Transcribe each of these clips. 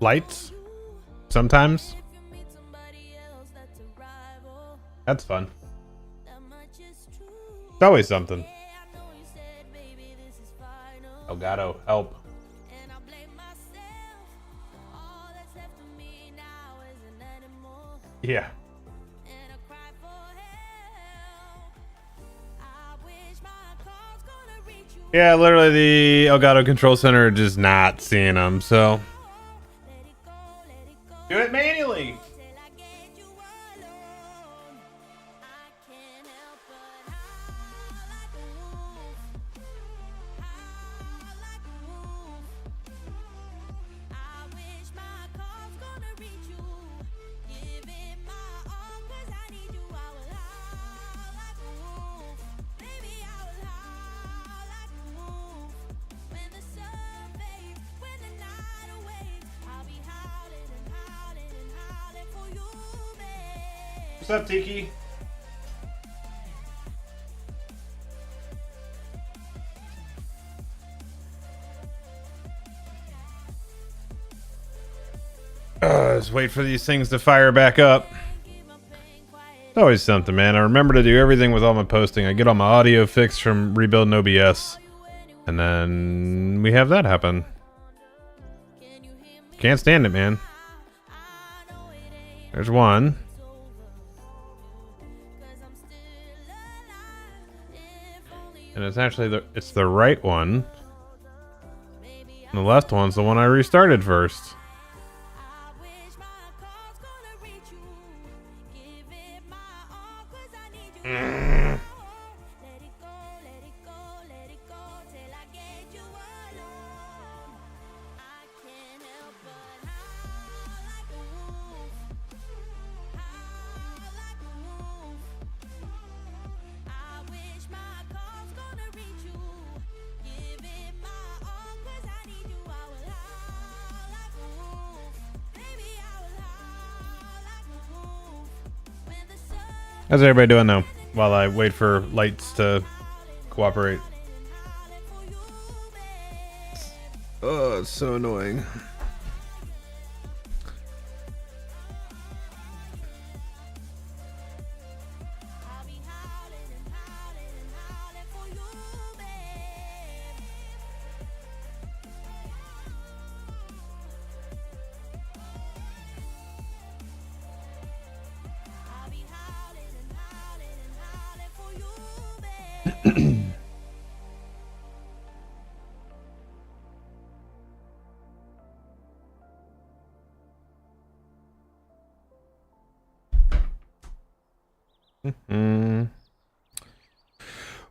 lights sometimes. That's fun. It's always something. Elgato, help. Yeah. Yeah, literally the Elgato Control Center just not seeing them, so do it manually. What's up, Tiki? Just wait for these things to fire back up. It's always something, man. I remember to do everything with all my posting. I get all my audio fixed from rebuilding OBS. And then we have that happen. Can't stand it, man. There's one. And it's actually it's the right one. And the left one's the one I restarted first. How's everybody doing now? While I wait for lights to cooperate. Oh, it's so annoying.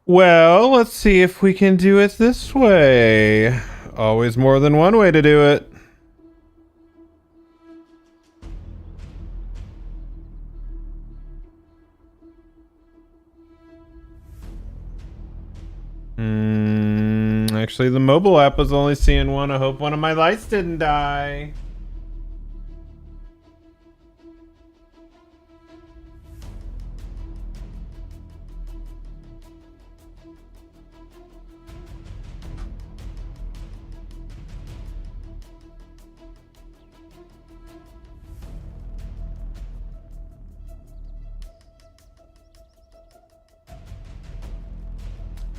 Well, let's see if we can do it this way. Always more than one way to do it. Actually, the mobile app was only seeing one. I hope one of my lights didn't die.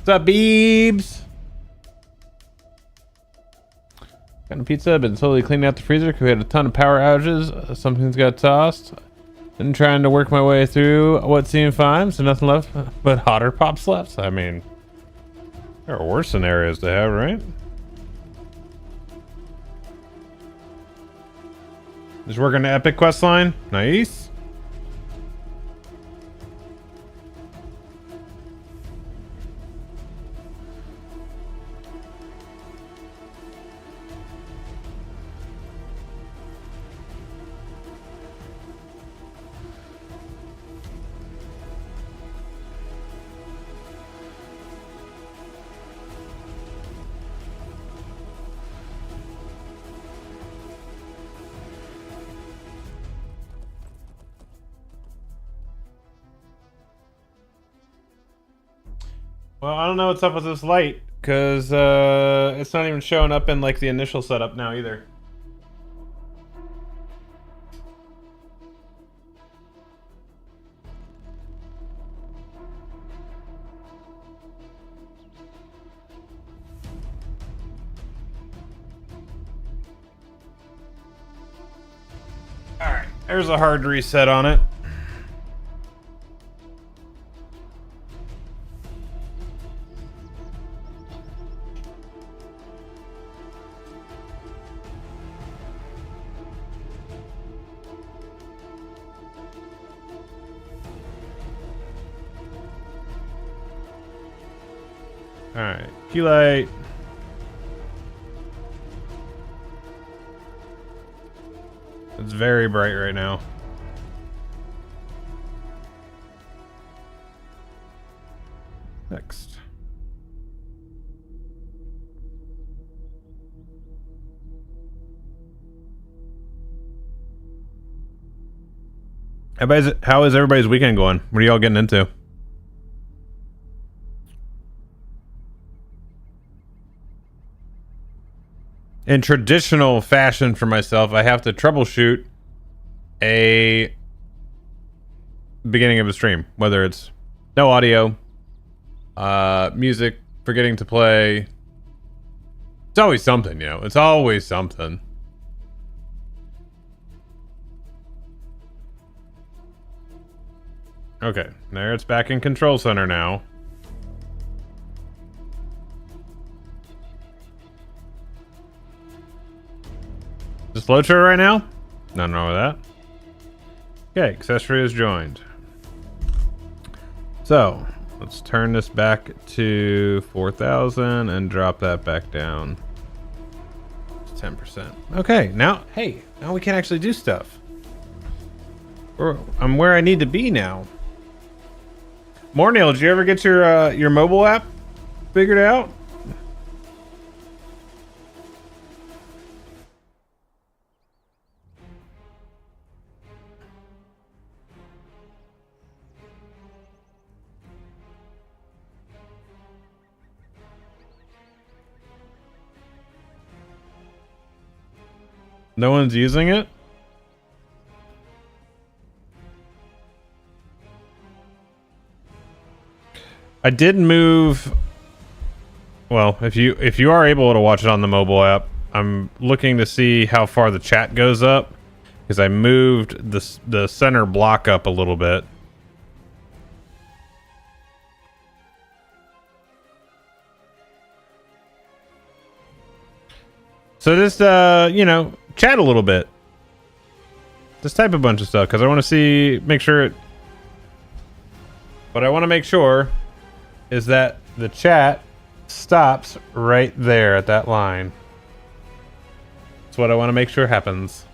What's up, Beebs? Got a pizza. Been slowly cleaning out the freezer because we had a ton of power outages. Some things got tossed. Been trying to work my way through what seemed fine, so nothing left but hotter pops left. I mean, there are worse scenarios to have, right? Just working the epic quest line. Nice. Well, I don't know what's up with this light, because it's not even showing up in like the initial setup now either. There's a hard reset on it. Alright, key light. It's very bright right now. Next. How is everybody's weekend going? What are y'all getting into? In traditional fashion for myself, I have to troubleshoot a beginning of a stream, whether it's no audio, music forgetting to play. It's always something, you know. It's always something. Okay, there it's back in control center now. Just load show right now? Nothing wrong with that. Okay, accessory is joined. So, let's turn this back to 4,000 and drop that back down to 10%. Okay, now, hey, now we can actually do stuff. I'm where I need to be now. Morneil, did you ever get your mobile app figured out? No one's using it? I did move. Well, if you are able to watch it on the mobile app, I'm looking to see how far the chat goes up because I moved the center block up a little bit. So just you know, chat a little bit. Just type a bunch of stuff because I want to see, make sure it. What I want to make sure is that the chat stops right there at that line. That's what I want to make sure happens.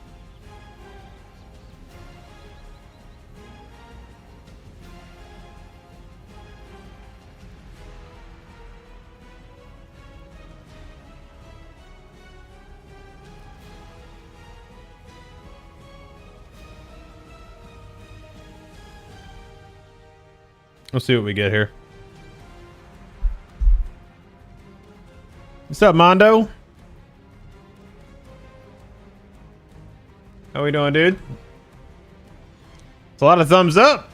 We'll see what we get here. What's up, Mondo? How we doing, dude? It's a lot of thumbs up.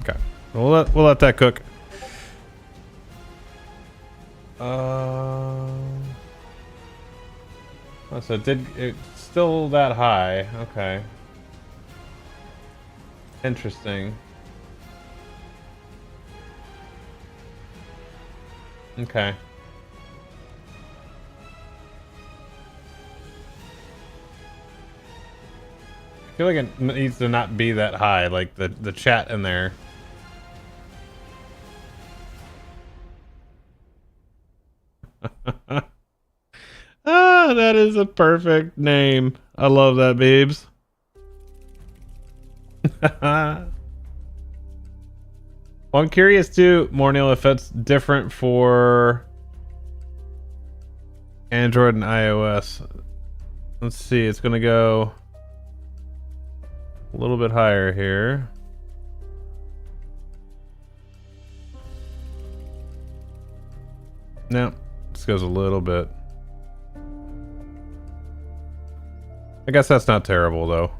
Okay, we'll let that cook. So it's still that high. Okay. Interesting. Okay. I feel like it needs to not be that high, like the chat in there. Ah, that is a perfect name. I love that, babes. Well, I'm curious too, Morneil, if that's different for Android and iOS. Let's see, it's gonna go a little bit higher here. No, this goes a little bit. I guess that's not terrible though.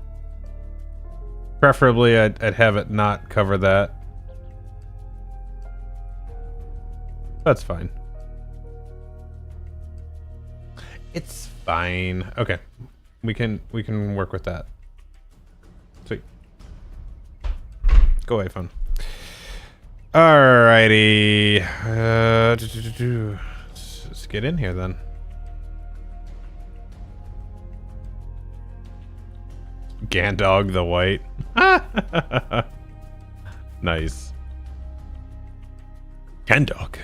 Preferably, I'd have it not cover that. That's fine. It's fine. Okay, we can work with that. Sweet. Go away, phone. Alrighty. Let's get in here then. Gandog the White. Nice. Gandog.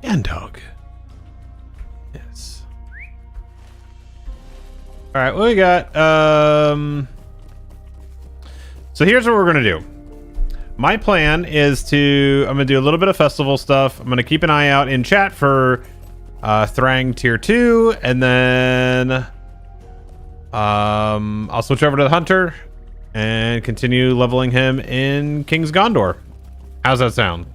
Gandog. Yes. Alright, what we got? So here's what we're gonna do. My plan is I'm gonna do a little bit of festival stuff. I'm gonna keep an eye out in chat for Thrang tier 2, and then I'll switch over to the Hunter and continue leveling him in King's Gondor. How's that sound?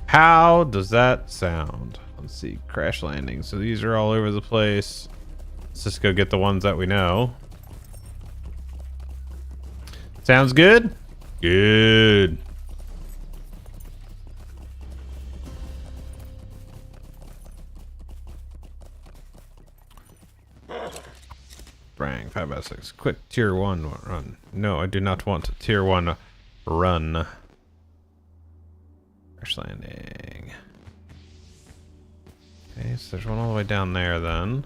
How does that sound? Let's see, crash landing. So these are all over the place. Let's just go get the ones that we know. Sounds good? Good. Thrang 5x6. Quick tier 1 run. No, I do not want a tier 1 run. Crash landing. Okay, so there's one all the way down there then.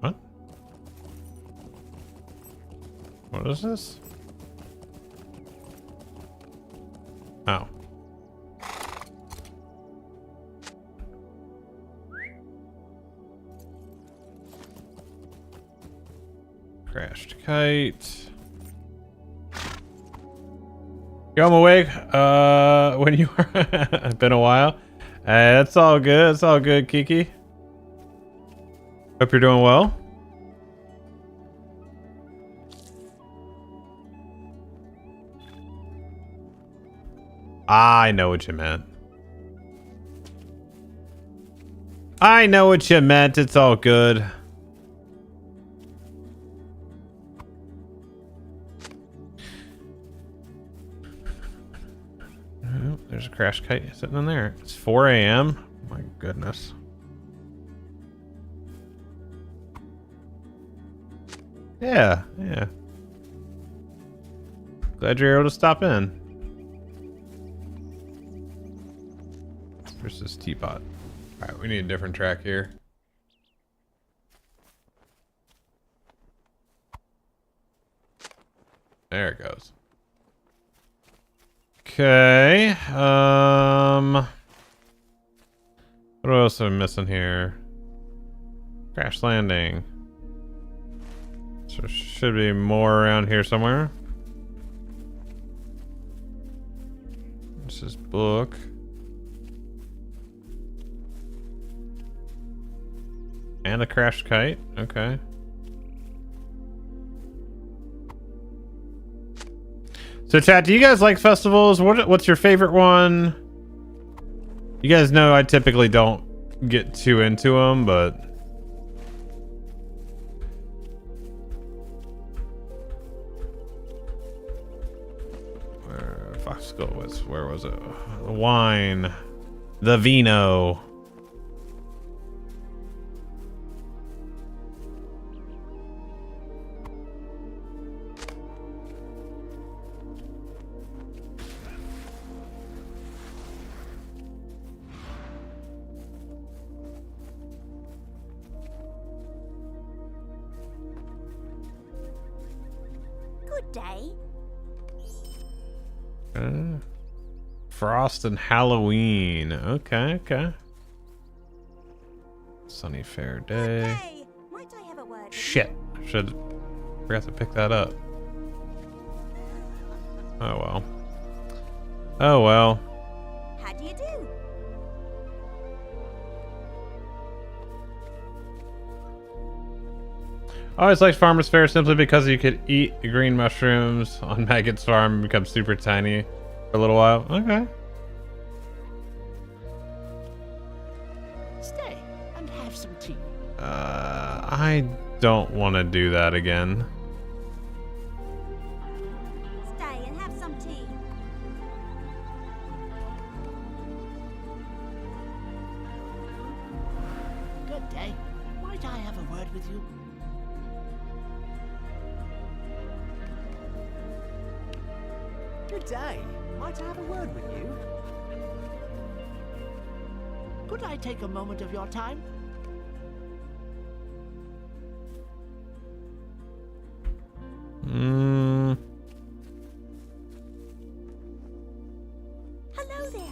What? What is this? Oh. Crashed kite. Yo, I'm awake. When you are, it's been a while. It's all good. It's all good, Kiki. Hope you're doing well. I know what you meant. I know what you meant. It's all good. Oh, there's a crash kite sitting in there. It's 4 a.m. My goodness. Yeah, yeah. Glad you're able to stop in. Where's this teapot? Alright, we need a different track here. There it goes. Okay. What else am I missing here? Crash landing. So should be more around here somewhere. This is book. And a crashed kite. Okay. So chat, do you guys like festivals? What's your favorite one? You guys know I typically don't get too into them, but where was it? The wine. The vino. Good day. Frost and Halloween. Okay, okay. Sunny fair day. Okay. Might I have a word with Shit. I should forgot to pick that up. Oh well. Oh well. you? How do you do? I always liked Farmer's Fare simply because you could eat the green mushrooms on Maggot's farm and become super tiny for a little while. Okay. Stay and have some tea. I don't want to do that again. Stay and have some tea. Good day. Might I have a word with you? Good day. Might I have a word with you? Could I take a moment of your time? Hello there.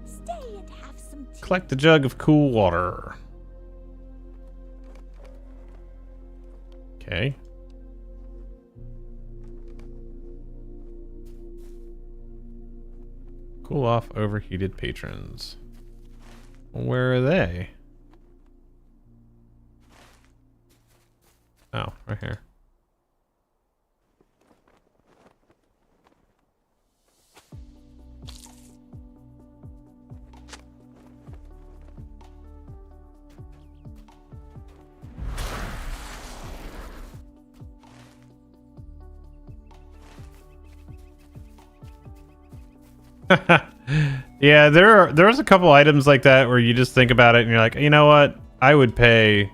Stay and have some tea. Collect a jug of cool water. Okay. Cool off overheated patrons. Where are they? Oh, right here. Yeah, there's a couple items like that where you just think about it and you're like, you know what? I would pay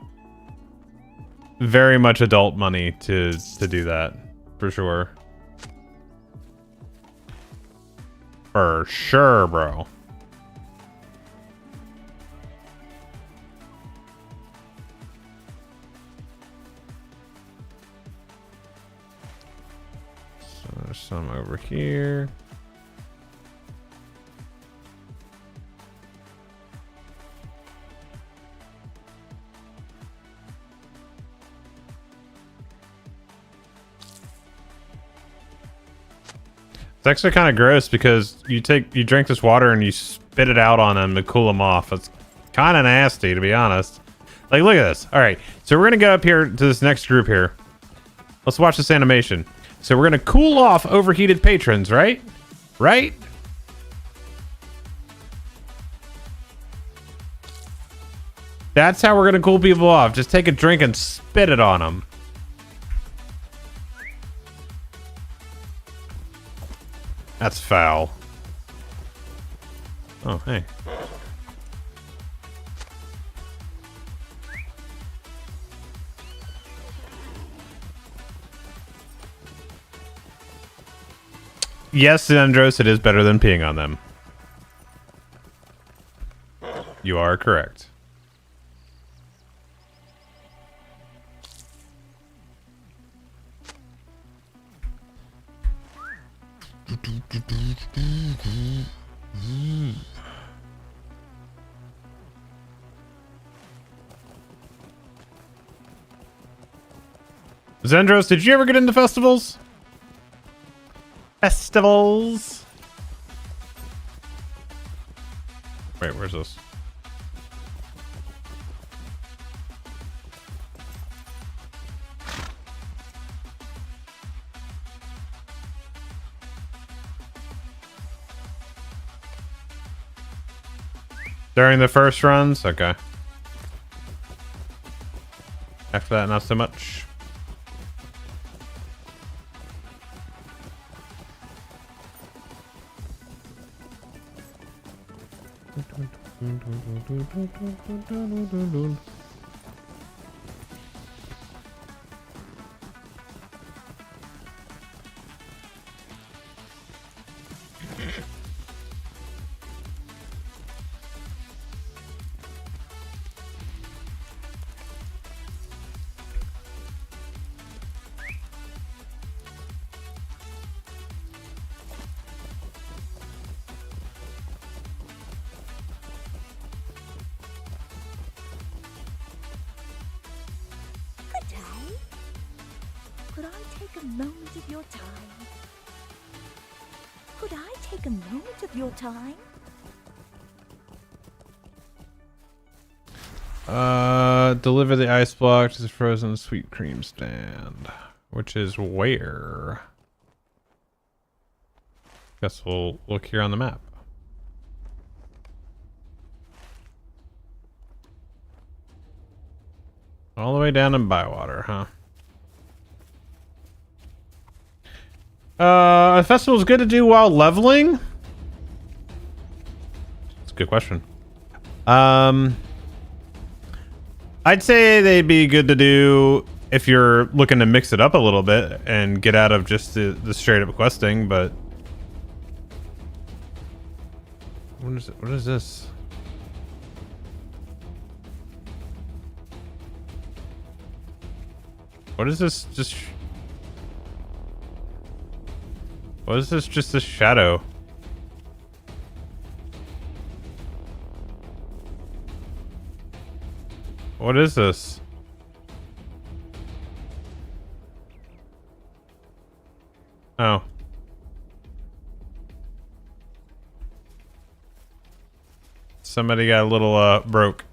very much adult money to do that, for sure. For sure, bro. So there's some over here. It's actually kind of gross because you drink this water and you spit it out on them to cool them off. It's kind of nasty, to be honest. Like, look at this. All right, so we're gonna go up here to this next group here. Let's watch this animation. So we're gonna cool off overheated patrons, right? Right? That's how we're gonna cool people off. Just take a drink and spit it on them. That's foul. Oh, hey. Yes, Andros, it is better than peeing on them. You are correct. Zendros, did you ever get into festivals? Festivals? Wait, where's this? During the first runs? Okay. After that, not so much. Good day. Could I take a moment of your time? Could I take a moment of your time? Deliver the ice block to the frozen sweet cream stand, which is where? Guess we'll look here on the map. All the way down in Bywater, huh? A festival's good to do while leveling? That's a good question. I'd say they'd be good to do if you're looking to mix it up a little bit and get out of just the straight up questing, but what is it? What is this? What is this? Just what is this? Just a shadow. What is this? Oh. Somebody got a little broke.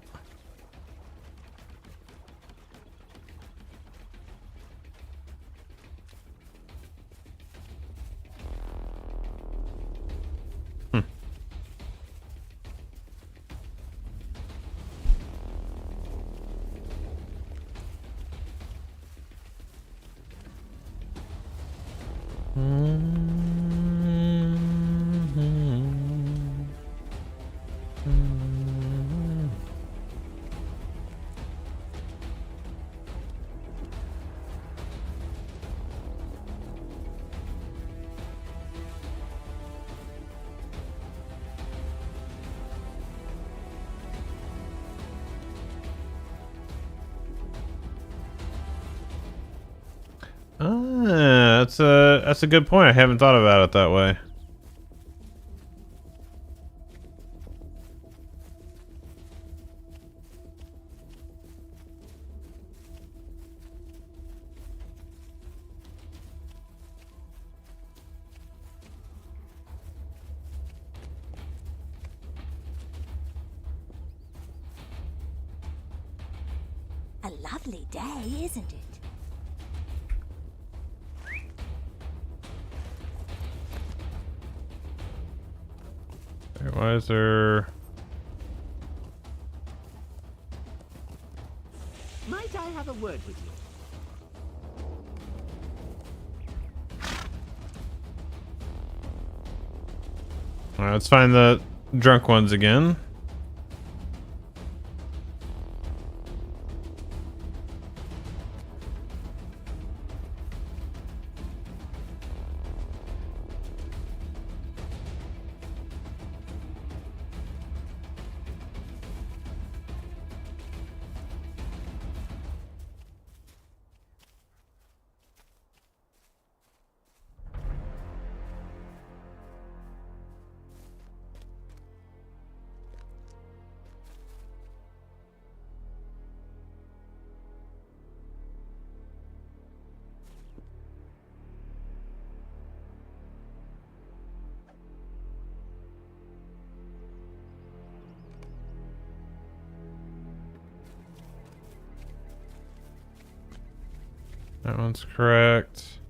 That's a good point. I haven't thought about it that way. A lovely day, isn't it? Why is there... Might I have a word with you? Alright, let's find the drunk ones again. That one's correct.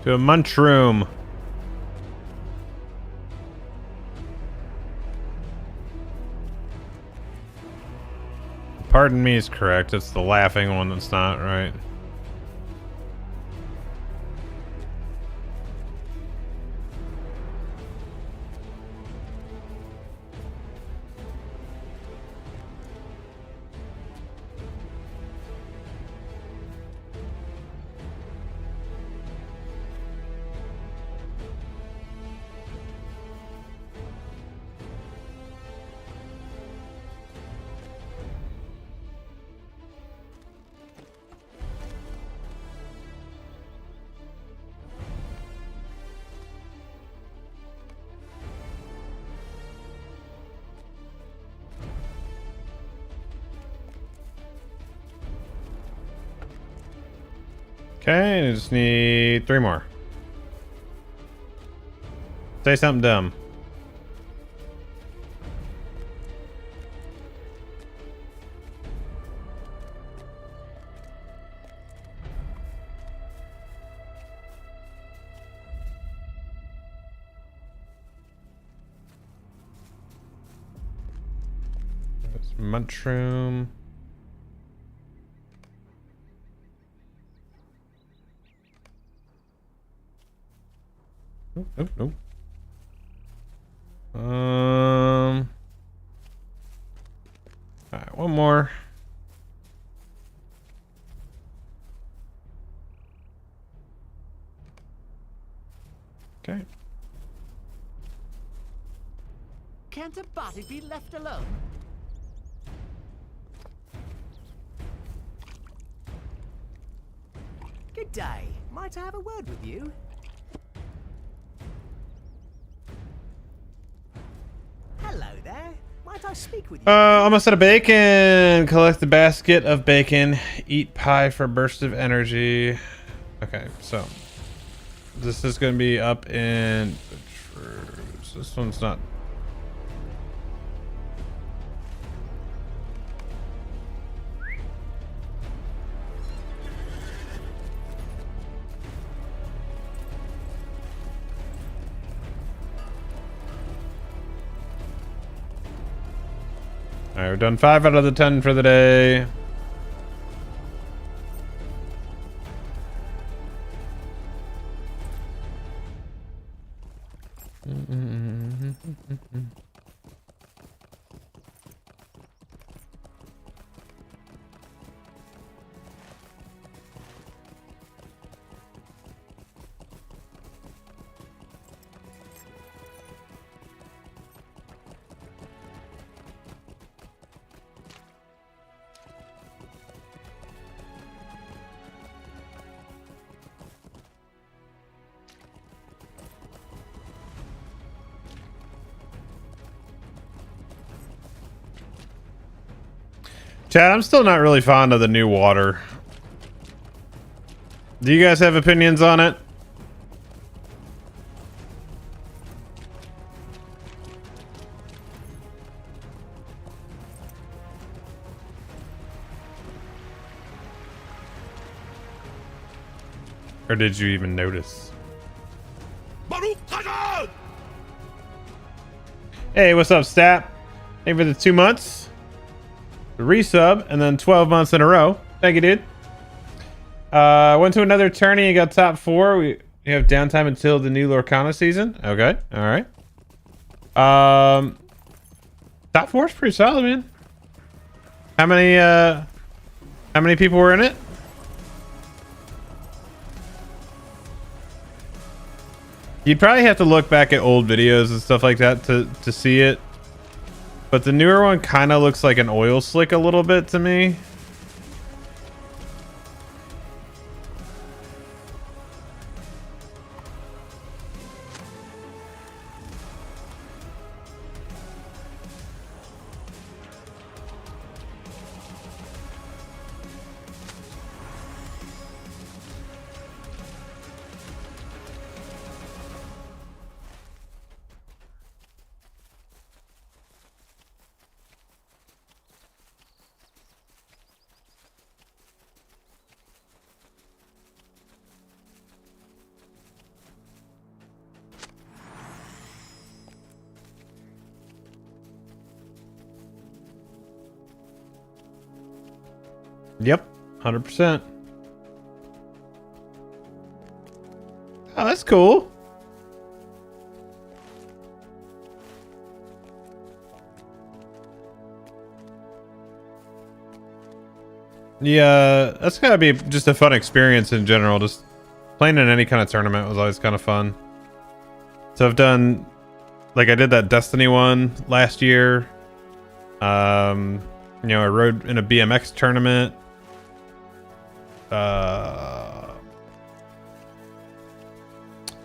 To a munch room. Pardon me is correct. It's the laughing one that's not right. Okay, and I just need 3 more. Say something dumb. Mushroom. Nope, nope, nope. Alright, one more. Okay. Can't a body be left alone? Good day. Might I have a word with you? Hello there. Might I speak with you? Almost out of bacon. Collect the basket of bacon. Eat pie for a burst of energy. Okay, so this is going to be up in this one's not. All right, we've done 5 out of the 10 for the day. Chad, I'm still not really fond of the new water. Do you guys have opinions on it? Or did you even notice? Hey, what's up, Stat? Hey, for the 2 months. The resub, and then 12 months in a row. Thank you, dude. Went to another tourney and got top 4. We have downtime until the new Lorcana season. Okay, all right. Top 4 is pretty solid, man. How many people were in it? You'd probably have to look back at old videos and stuff like that to see it. But the newer one kind of looks like an oil slick a little bit to me. Yep, 100%. Oh, that's cool. Yeah, that's gotta be just a fun experience in general. Just playing in any kind of tournament was always kind of fun. So I've done, like I did that Destiny one last year. You know, I rode in a BMX tournament.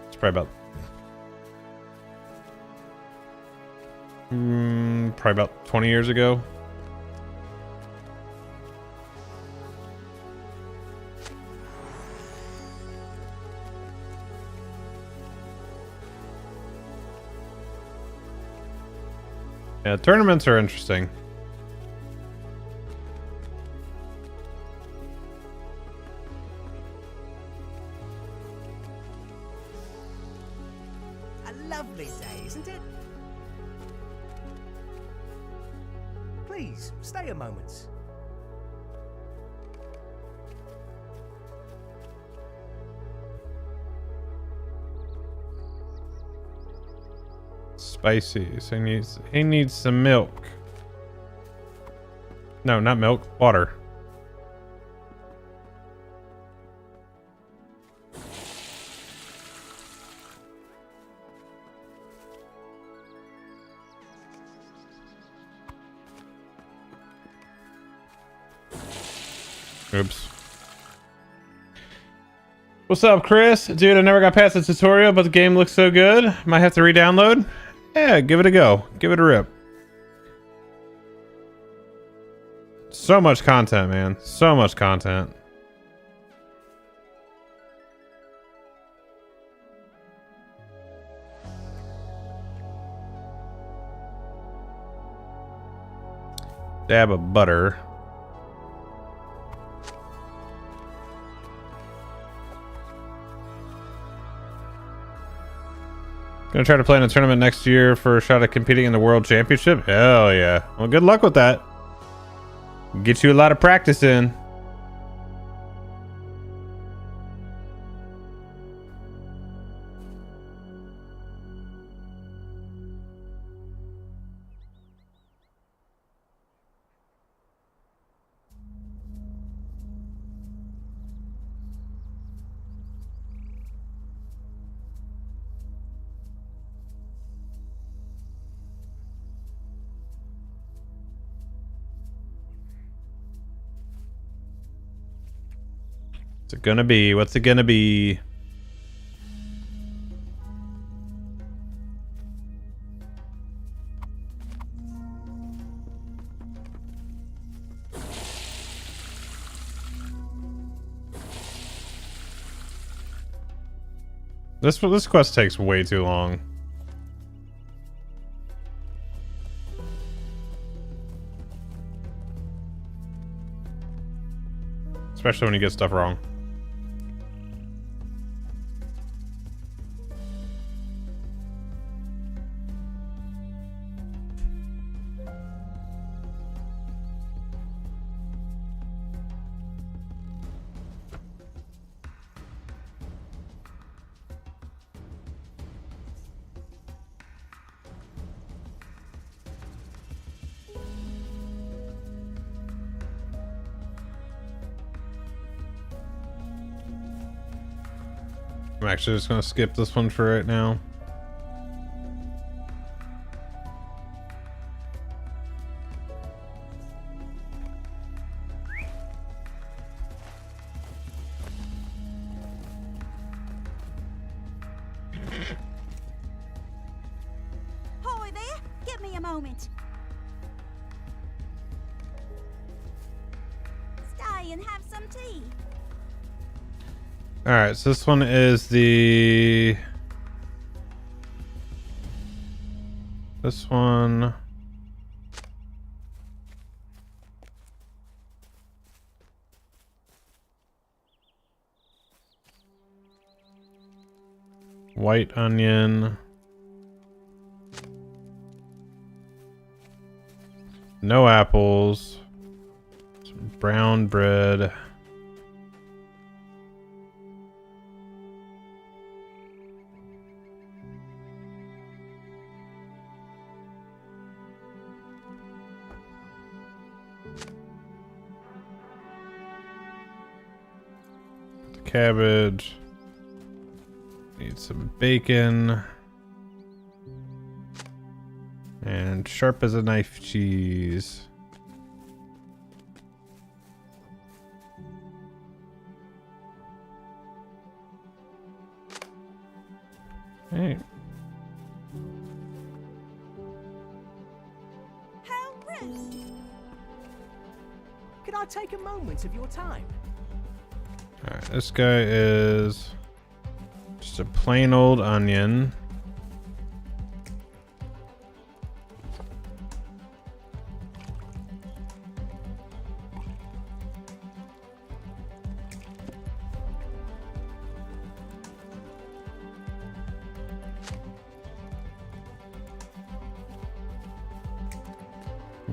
It's probably about 20 years ago. Yeah, tournaments are interesting. A lovely day, isn't it? Please, stay a moment. Spicy. So he needs some milk. No, not milk. Water. Oops. What's up, Chris? Dude, I never got past the tutorial, but the game looks so good. Might have to re-download. Yeah, give it a go. Give it a rip. So much content, man. So much content. Dab of butter. Gonna try to play in a tournament next year for a shot at competing in the World Championship? Hell yeah. Well, good luck with that. Get you a lot of practice in. What's it gonna be? What's it gonna be? This quest takes way too long. Especially when you get stuff wrong. I'm actually just gonna skip this one for right now. Hi there, give me a moment. Stay and have some tea. All right, so this one is this one. White onion. No apples. Some brown bread. Cabbage. Need some bacon. And sharp as a knife cheese. Hey. How rude. Could I take a moment of your time? Alright, this guy is just a plain old onion.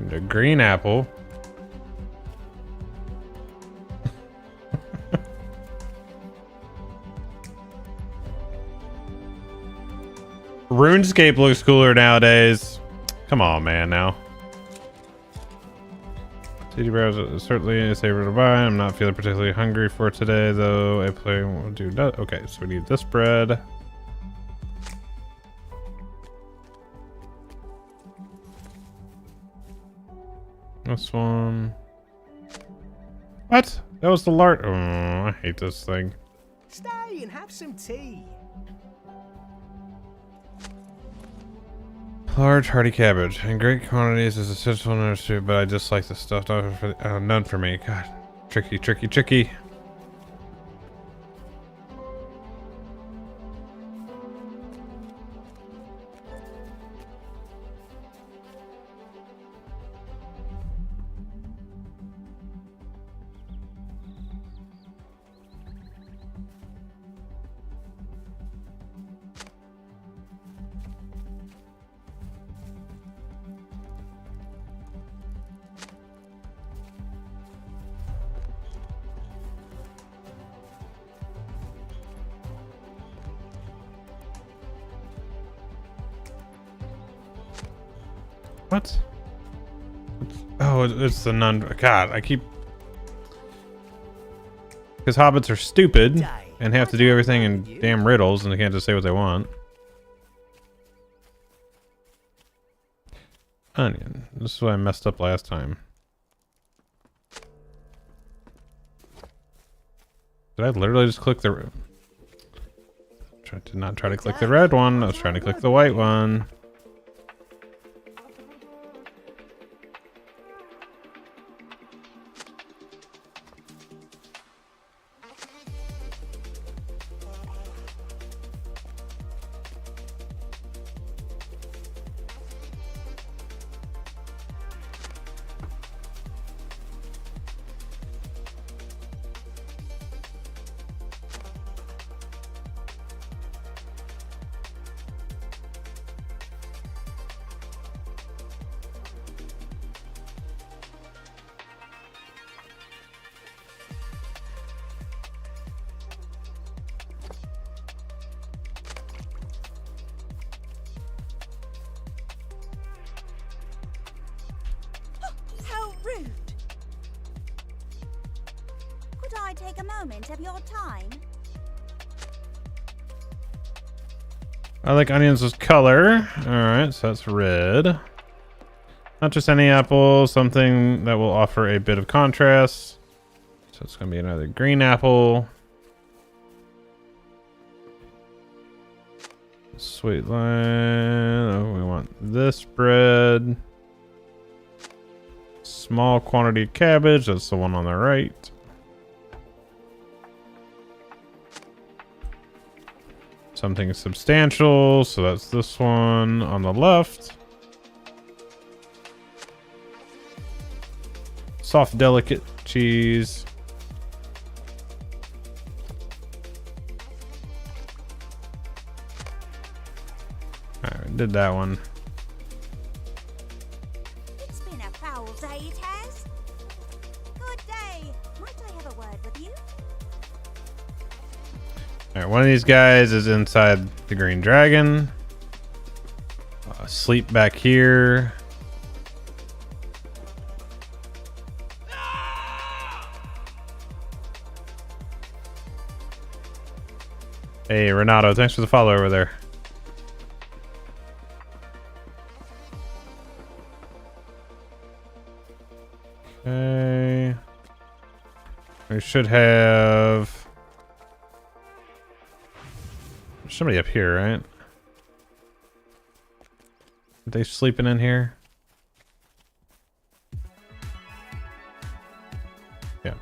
The green apple. RuneScape looks cooler nowadays. Come on, man, now. CD browser is certainly a saver to buy. I'm not feeling particularly hungry for today, though. I play will do that. Okay, so we need this bread. This one. What? That was the lard. Oh, I hate this thing. Stay and have some tea. Large hearty cabbage in great quantities is essential in our soup, but I just like the stuff. None for me. God, tricky, tricky, tricky. What? Oh, it's the nun. God, I keep. Because hobbits are stupid and have to do everything in damn riddles, and they can't just say what they want. Onion. This is what I messed up last time. Did I literally just click the... Did not try to click the red one. I was trying to click the white one. Take a moment of your time. I like onions with color. Alright, so that's red. Not just any apple, something that will offer a bit of contrast. So it's going to be another green apple. Sweet line. Oh, we want this bread. Small quantity of cabbage. That's the one on the right. Something substantial, so that's this one on the left. Soft, delicate cheese. Alright, we did that one. It's been a foul day, it has. Good day. Might I have a word with you? Alright, one of these guys is inside the green dragon. Sleep back here. Hey, Renato, thanks for the follow over there. Okay. We should have... somebody up here, right? Are they sleeping in here? Yeah.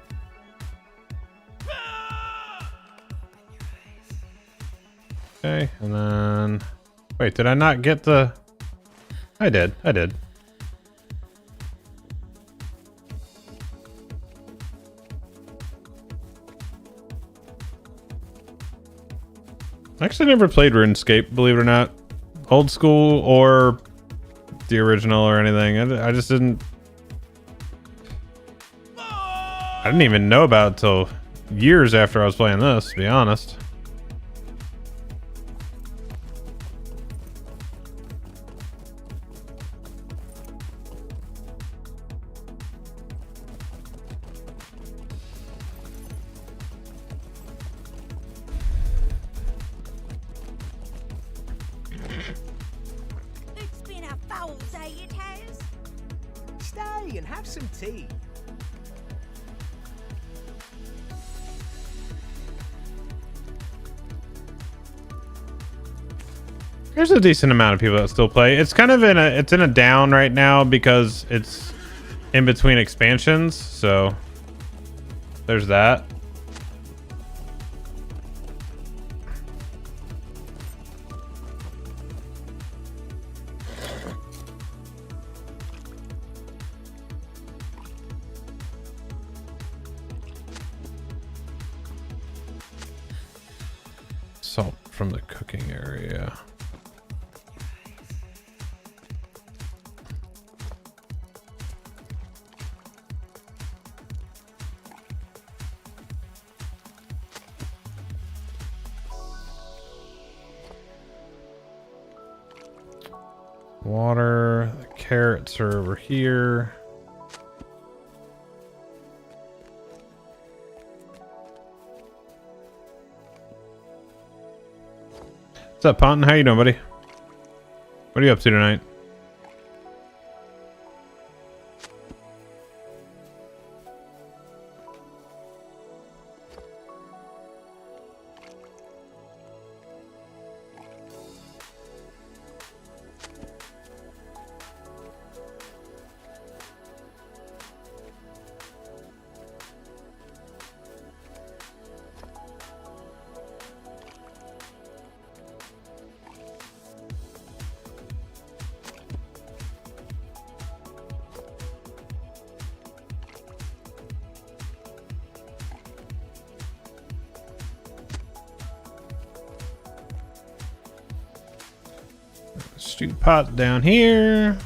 Okay, and then... wait, did I not get the... I did. I actually never played RuneScape, believe it or not. Old school or the original or anything. I just didn't. I didn't even know about it till years after I was playing this, to be honest. It's been a foul day, it has. Stay and have some tea. There's a decent amount of people that still play. It's kind of in a down right now because it's in between expansions, so there's that. Salt from the cooking area. Water, the carrots are over here. What's up, Ponton? How you doing, buddy? What are you up to tonight? Stew pot down here.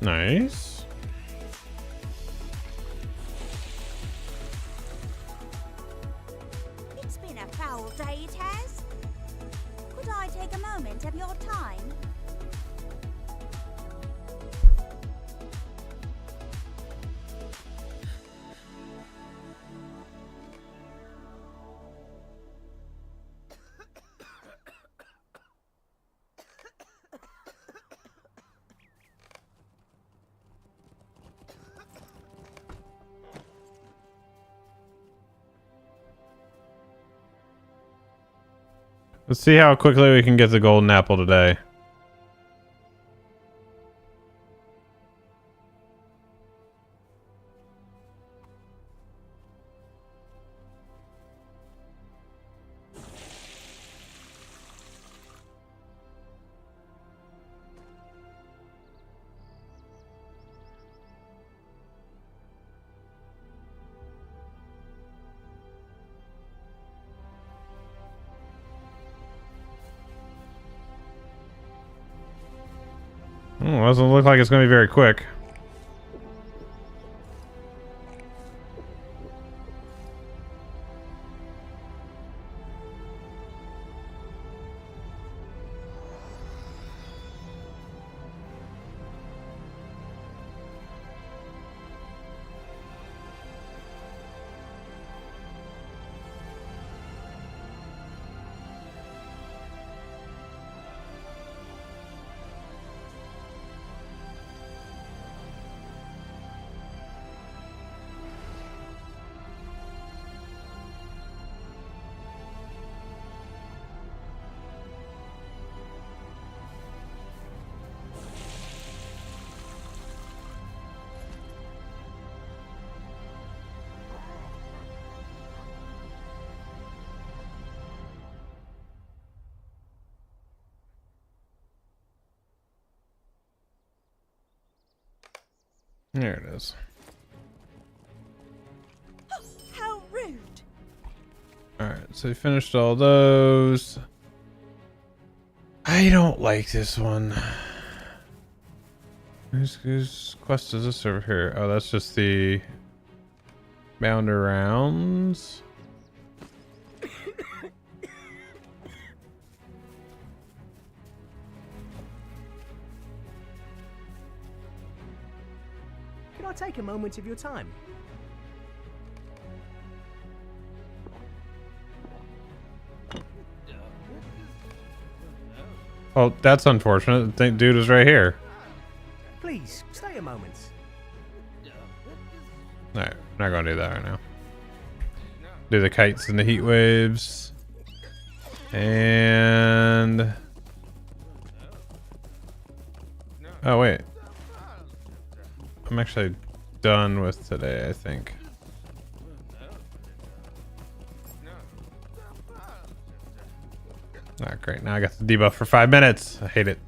Nice. It's been a foul day, it has. Could I take a moment of your time? Let's see how quickly we can get the golden apple today. Oh, doesn't look like it's going to be very quick. There it is. Alright, so we finished all those. I don't like this one. Whose quest is this over here? Oh, that's just the bound arounds. Can I take a moment of your time? Oh, that's unfortunate. The dude is right here. Please, stay a moment. Alright, not gonna do that right now. Do the kites and the heat waves. And... oh, wait. I'm actually done with today, I think. Ah, great. Now I got the debuff for 5 minutes. I hate it.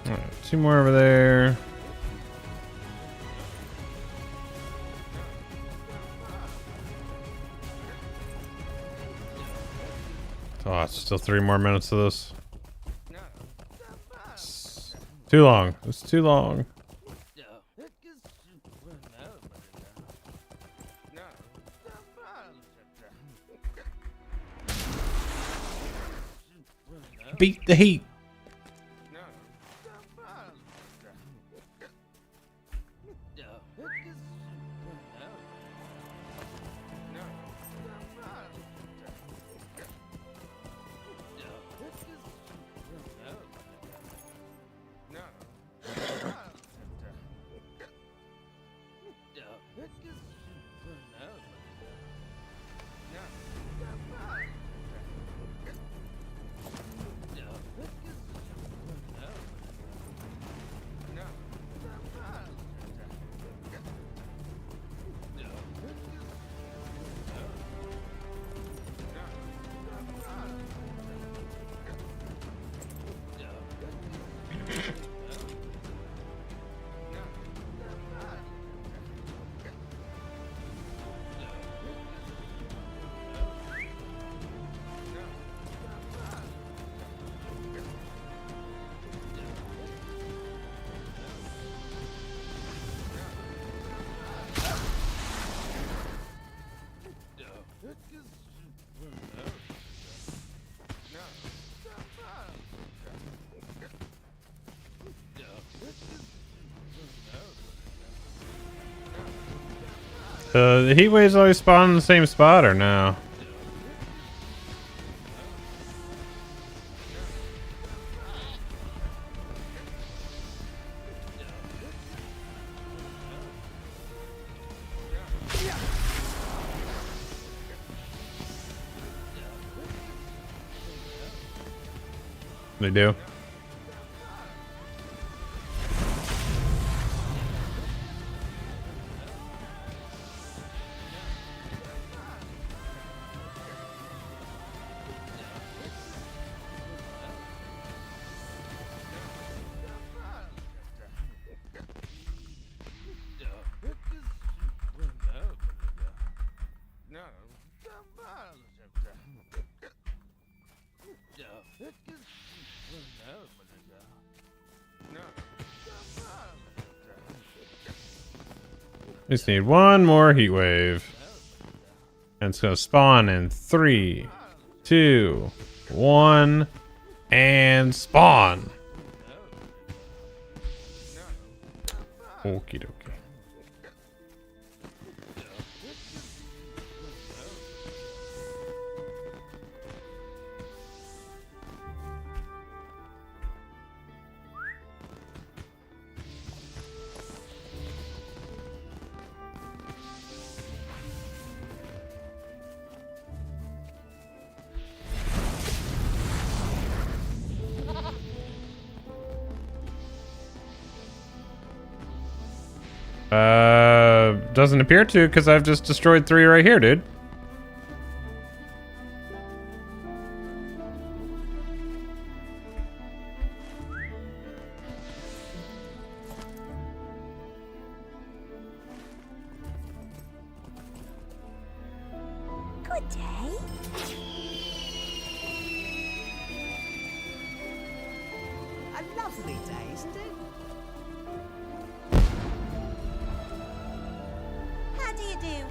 Alright, 2 more over there. Oh, it's still 3 more minutes of this. It's too long. It's too long. Beat the heat. The heat waves always spawn in the same spot or no? They do. No. We just need one more heat wave. And it's gonna spawn in 3, 2, 1, and spawn. Okie dokie. Doesn't appear to, because I've just destroyed 3 right here, dude. Good day. A lovely day, isn't it? How do you do?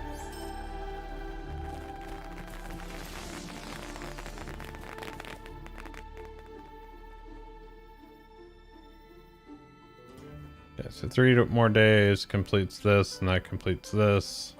Yeah, so 3 more days completes this, and that completes this.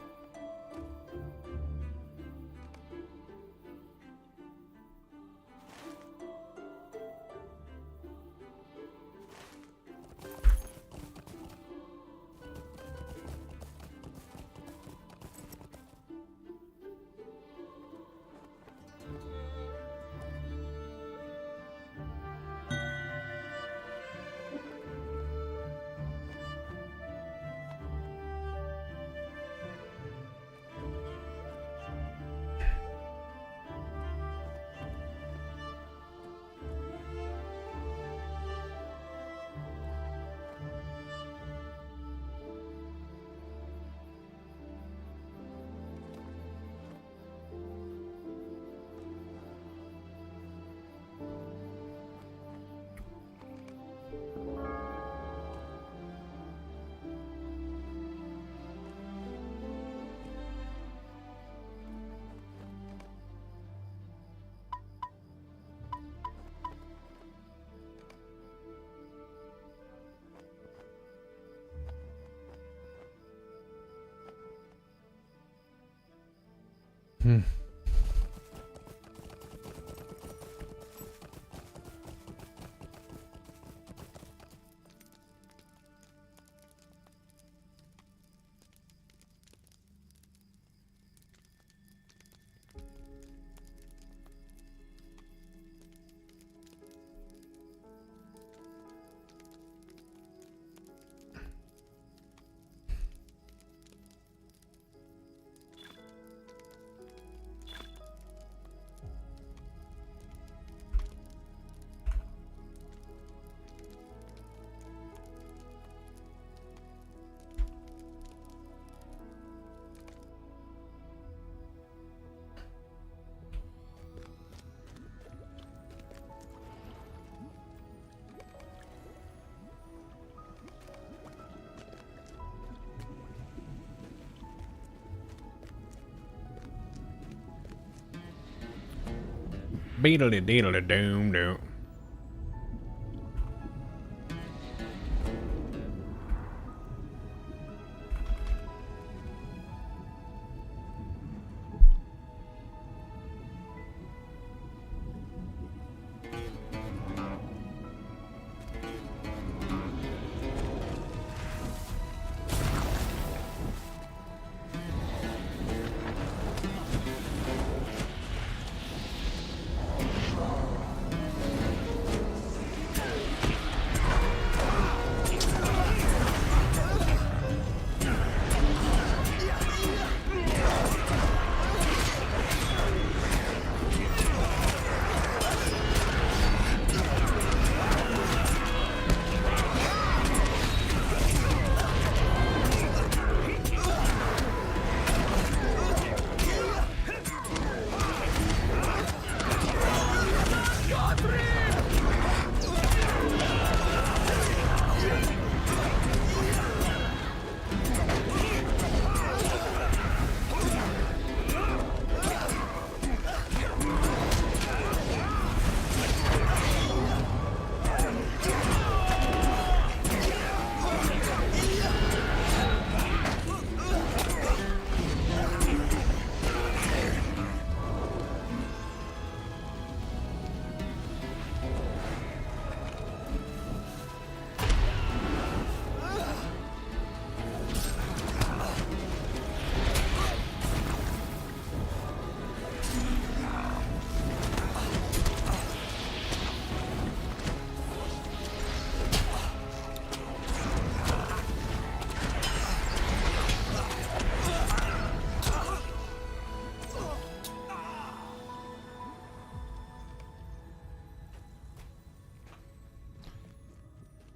Beedly deedly doom doom.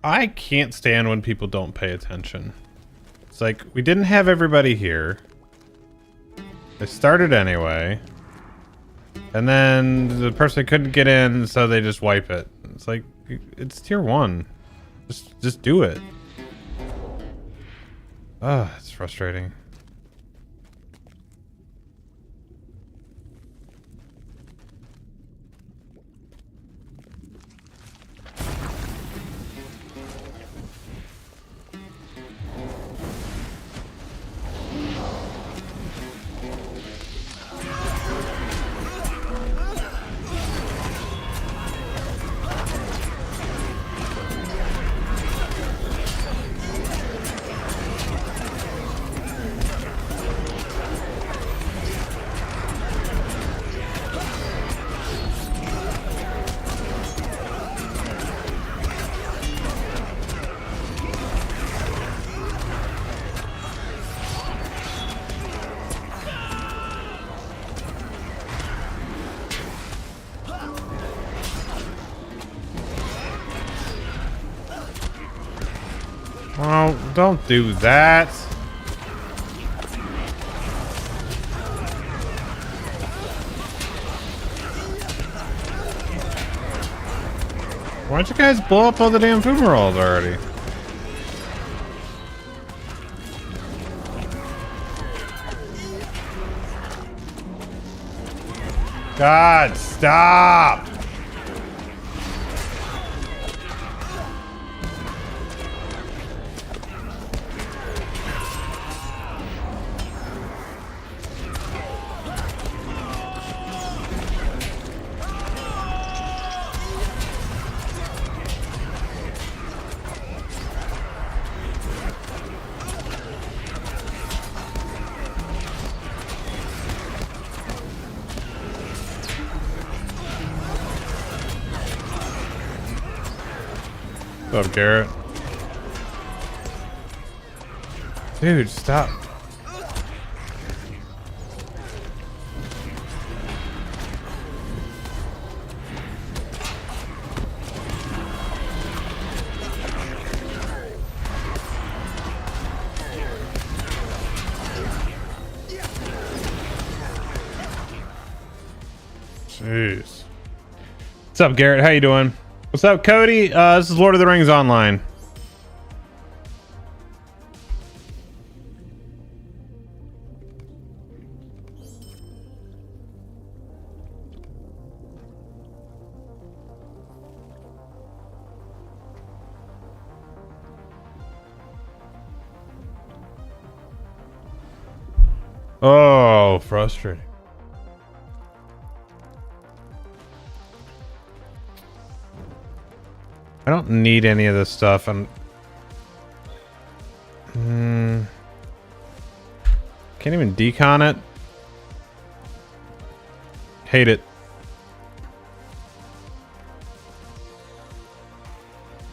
I can't stand when people don't pay attention. It's like, we didn't have everybody here. They started anyway. And then the person couldn't get in, so they just wipe it. It's like, it's tier 1. Just do it. Ah, it's frustrating. Oh, don't do that. Why don't you guys blow up all the damn fumaroles already? God, stop! What's up, Garrett? Dude, stop. Jeez. What's up, Garrett? How you doing? What's up, Cody? This is Lord of the Rings Online. Oh, frustrating. I don't need any of this stuff. Can't even decon it. Hate it.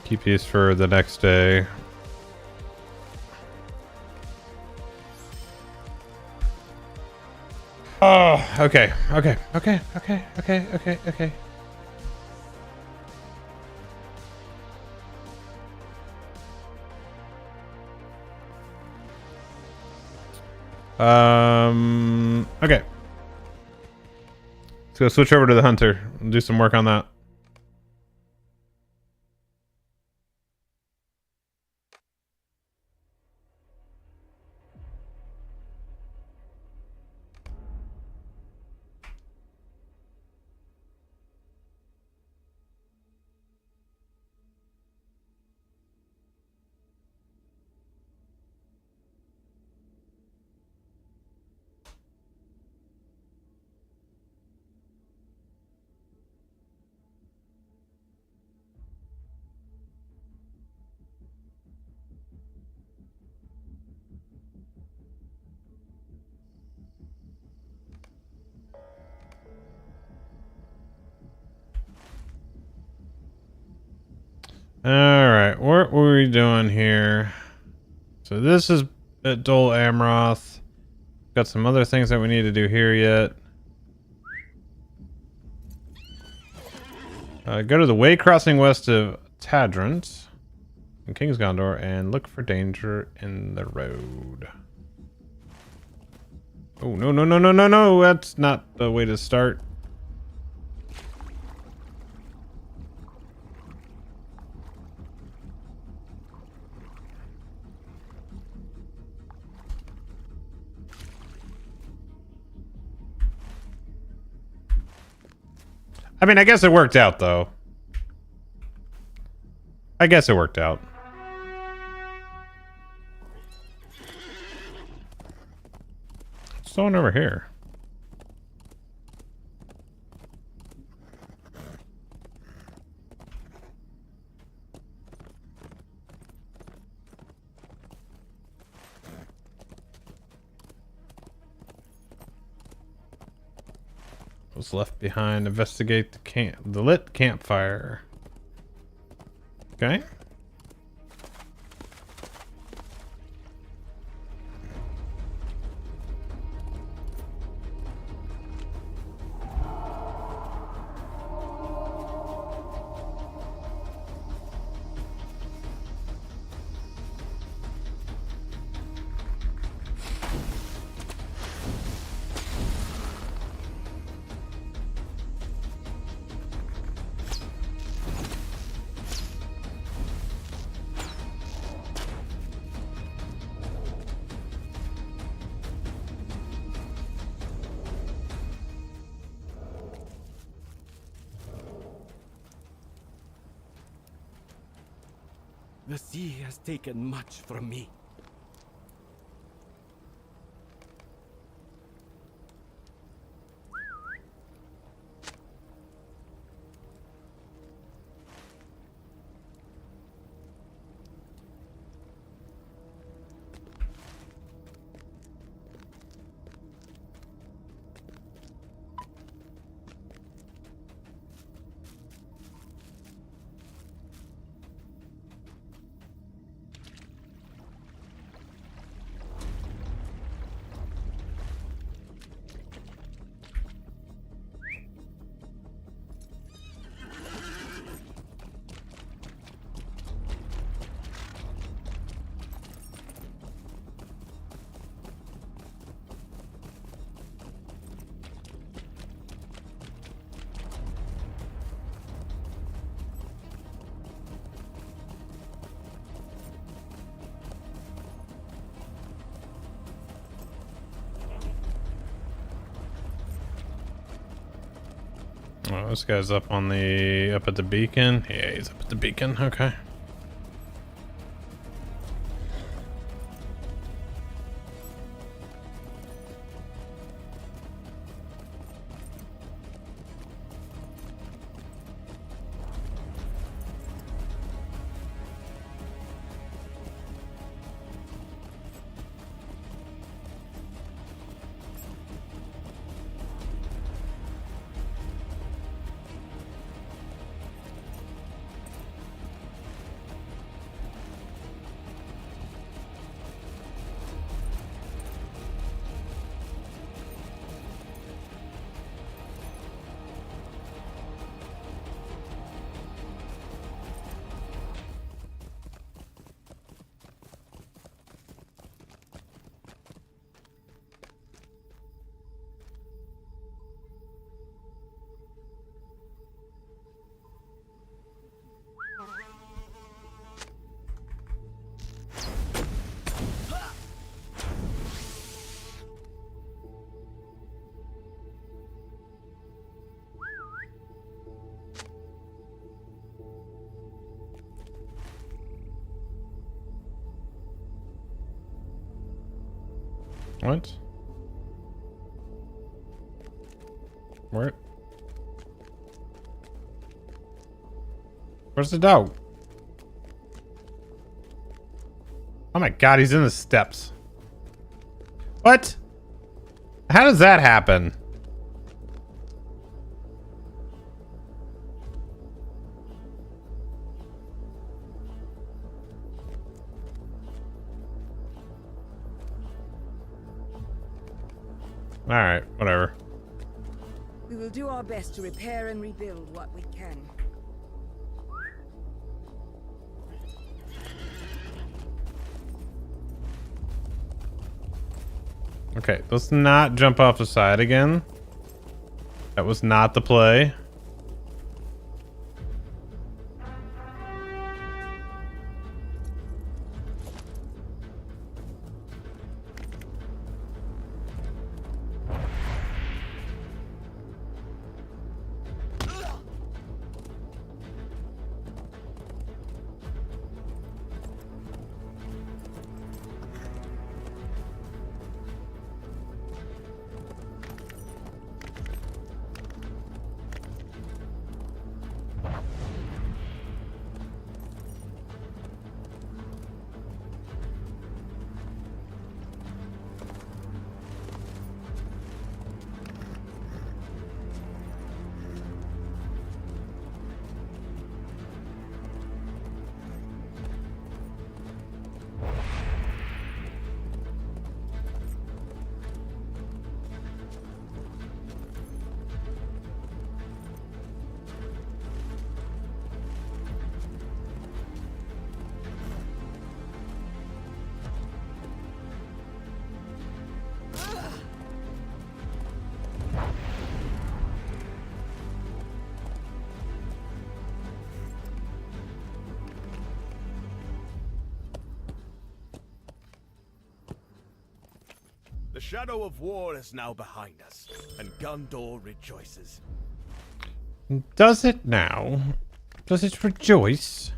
Keep these for the next day. Oh, okay. Okay. Let's go switch over to the hunter and do some work on that. Alright, what were we doing here? So this is at Dol Amroth. Got some other things that we need to do here yet. Go to the way crossing west of Tadrant. in King's Gondor and look for danger in the road. Oh, no, no, no, no, no, no. That's not the way to start. I mean, I guess it worked out, though. I guess it worked out. What's going over here? Was left behind. Investigate the lit campfire. Okay. The sea has taken much from me. Oh, this guy's up on the at the beacon. Yeah, he's up at the beacon. Okay. What? Where? Where's the dog? Oh my god, he's in the steps. What? How does that happen? Alright, whatever. We will do our best to repair and rebuild what we can. Okay, let's not jump off the side again. That was not the play. The shadow of war is now behind us, and Gondor rejoices. Does it now? Does it rejoice?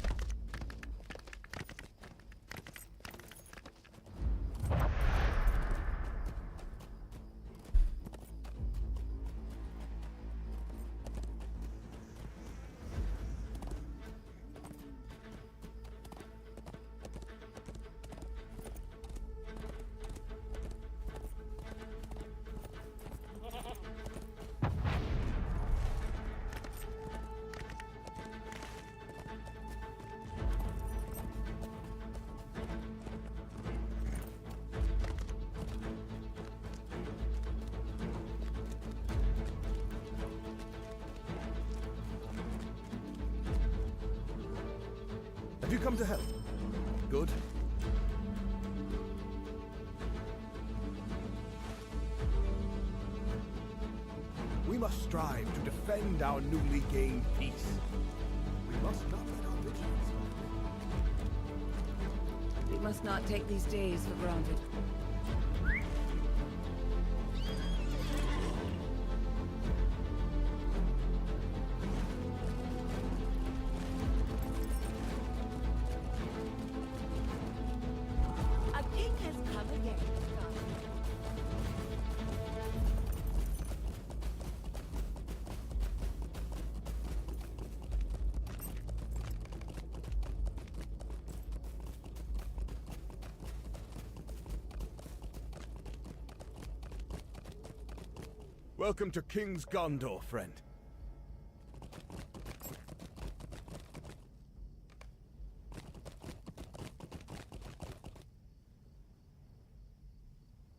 Have you come to help? Good. We must strive to defend our newly gained peace. We must not let our vigilance. We must not take these days for granted. A king has come again. Welcome to King's Gondor, friend.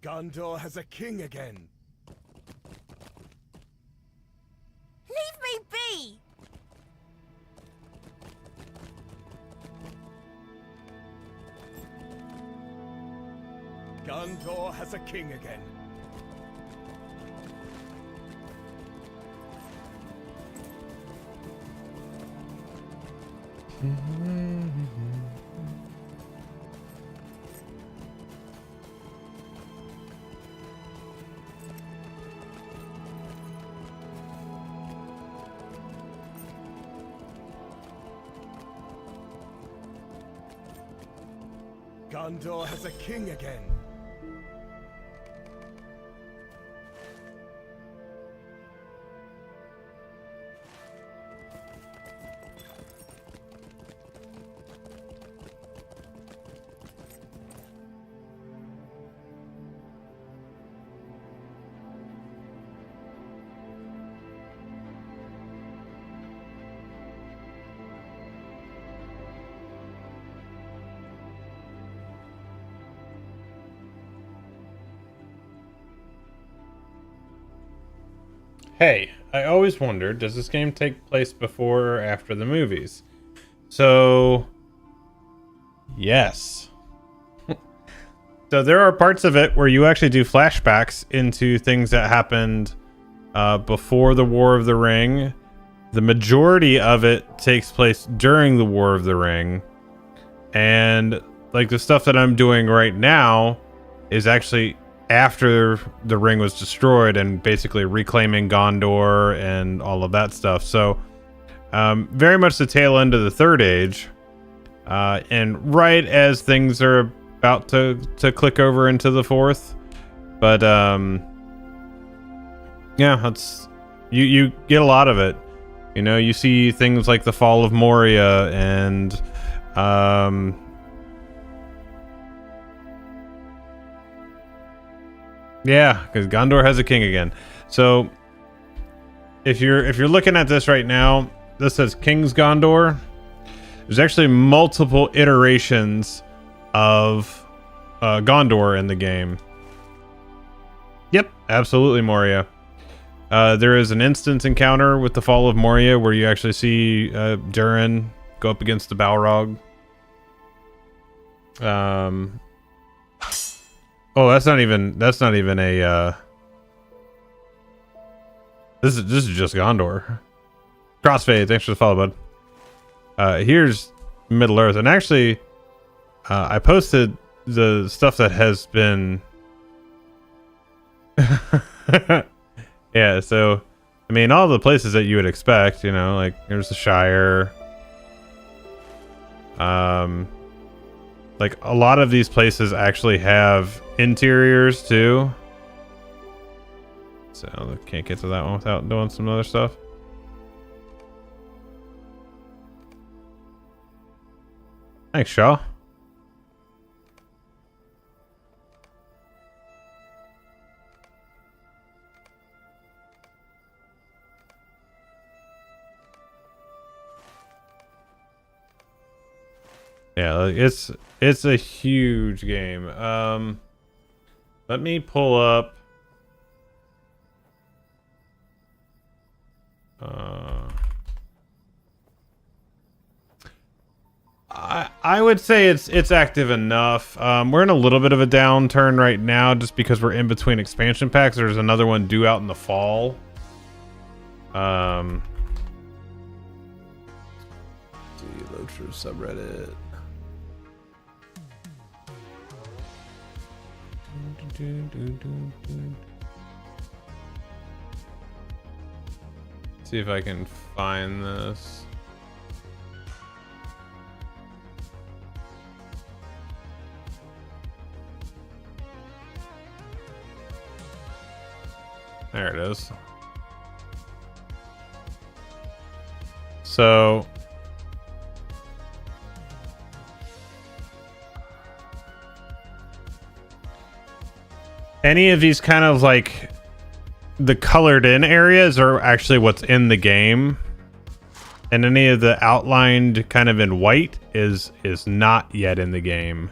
Gondor has a king again. Leave me be! Gondor has a king again. Gondor has a king again. Hey, I always wondered, does this game take place before or after the movies? So, yes. So there are parts of it where you actually do flashbacks into things that happened before the War of the Ring. The majority of it takes place during the War of the Ring. And like the stuff that I'm doing right now is actually after the ring was destroyed and basically reclaiming Gondor and all of that stuff. So very much the tail end of the Third Age. And right as things are about to click over into the Fourth. But yeah, that's you get a lot of it. You know, you see things like the fall of Moria and yeah, because Gondor has a king again. So if you're looking at this right now, this says King's Gondor. There's actually multiple iterations of Gondor in the game. Yep, absolutely Moria. There is an instance encounter with the Fall of Moria where you actually see Durin go up against the Balrog. Oh, that's not even a this is just Gondor. Crossfade, thanks for the follow, bud. Here's Middle Earth, and actually I posted the stuff that has been yeah, so I mean all the places that you would expect, you know, like there's the Shire. Like a lot of these places actually have interiors too. So I can't get to that one without doing some other stuff. Thanks, Shaw. Yeah, it's a huge game. Let me pull up I would say it's active enough. We're in a little bit of a downturn right now just because we're in between expansion packs. There's another one due out in the fall. Load through subreddit. See if I can find this. There it is. So any of these kind of like the colored in areas are actually what's in the game, and any of the outlined kind of in white is not yet in the game.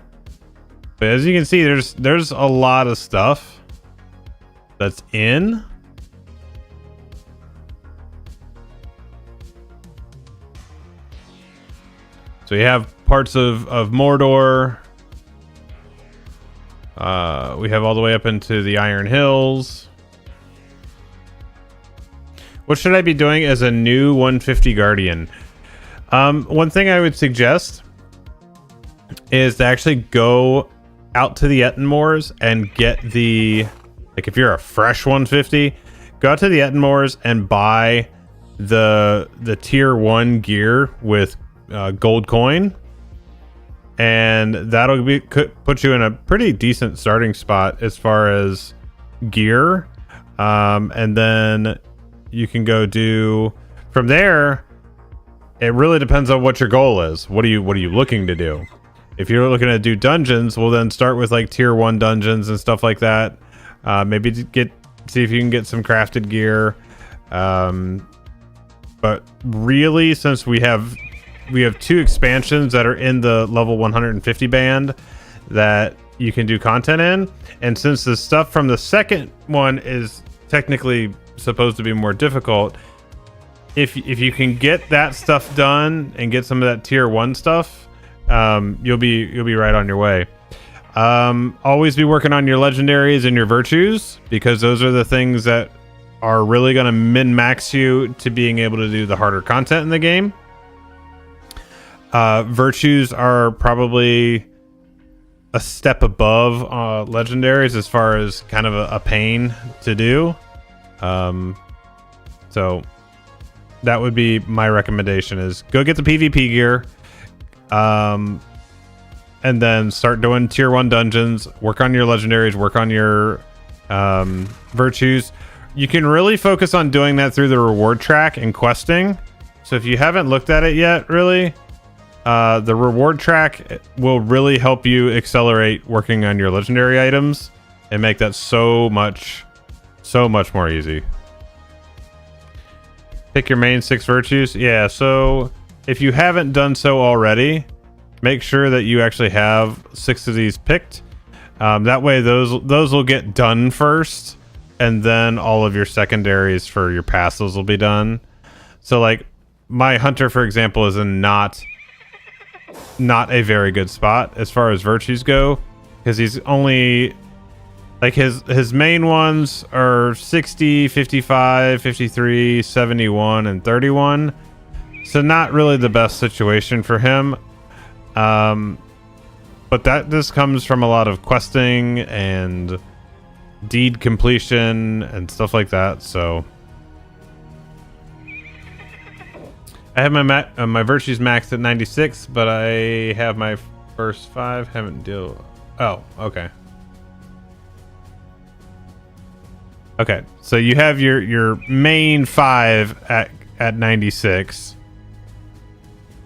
But as you can see, there's a lot of stuff that's in. So you have parts of Mordor. We have all the way up into the Iron Hills. What should I be doing as a new 150 Guardian? One thing I would suggest is to actually go out to the Ettenmoors and get the, like if you're a fresh 150, go out to the Ettenmoors and buy the tier 1 gear with gold coin, and that'll put you in a pretty decent starting spot as far as gear, and then you can go do from there. It really depends on what your goal is. What are you looking to do? If you're looking to do dungeons, well then start with like tier 1 dungeons and stuff like that. Maybe see if you can get some crafted gear. But really, since we have 2 expansions that are in the level 150 band that you can do content in, and since the stuff from the second one is technically supposed to be more difficult, if you can get that stuff done and get some of that tier 1 stuff, you'll be right on your way. Always be working on your legendaries and your virtues, because those are the things that are really going to min-max you to being able to do the harder content in the game. Virtues are probably a step above legendaries as far as kind of a pain to do. So that would be my recommendation, is go get the PvP gear. And then start doing tier 1 dungeons, work on your legendaries, work on your virtues. You can really focus on doing that through the reward track and questing. So if you haven't looked at it yet, really, the reward track will really help you accelerate working on your legendary items and make that so much more easy. Pick your main 6 virtues. Yeah, so if you haven't done so already, make sure that you actually have 6 of these picked. That way those will get done first, and then all of your secondaries for your passives will be done. So like my hunter, for example, is in not a very good spot as far as virtues go, because he's only like his main ones are 60, 55, 53, 71, and 31. So not really the best situation for him. But this comes from a lot of questing and deed completion and stuff like that. So I have my virtues maxed at 96, but I have my first 5 haven't deal. Oh, okay. Okay, so you have your main 5 at 96.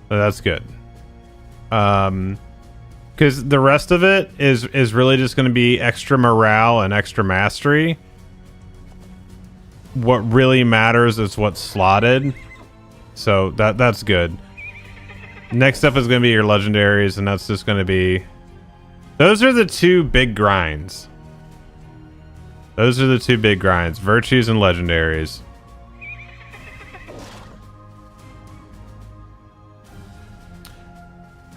So that's good. Because the rest of it is really just going to be extra morale and extra mastery. What really matters is what's slotted. So that's good. Next up is going to be your legendaries, and that's just going to be... Those are the 2 big grinds. Those are the 2 big grinds. Virtues and legendaries.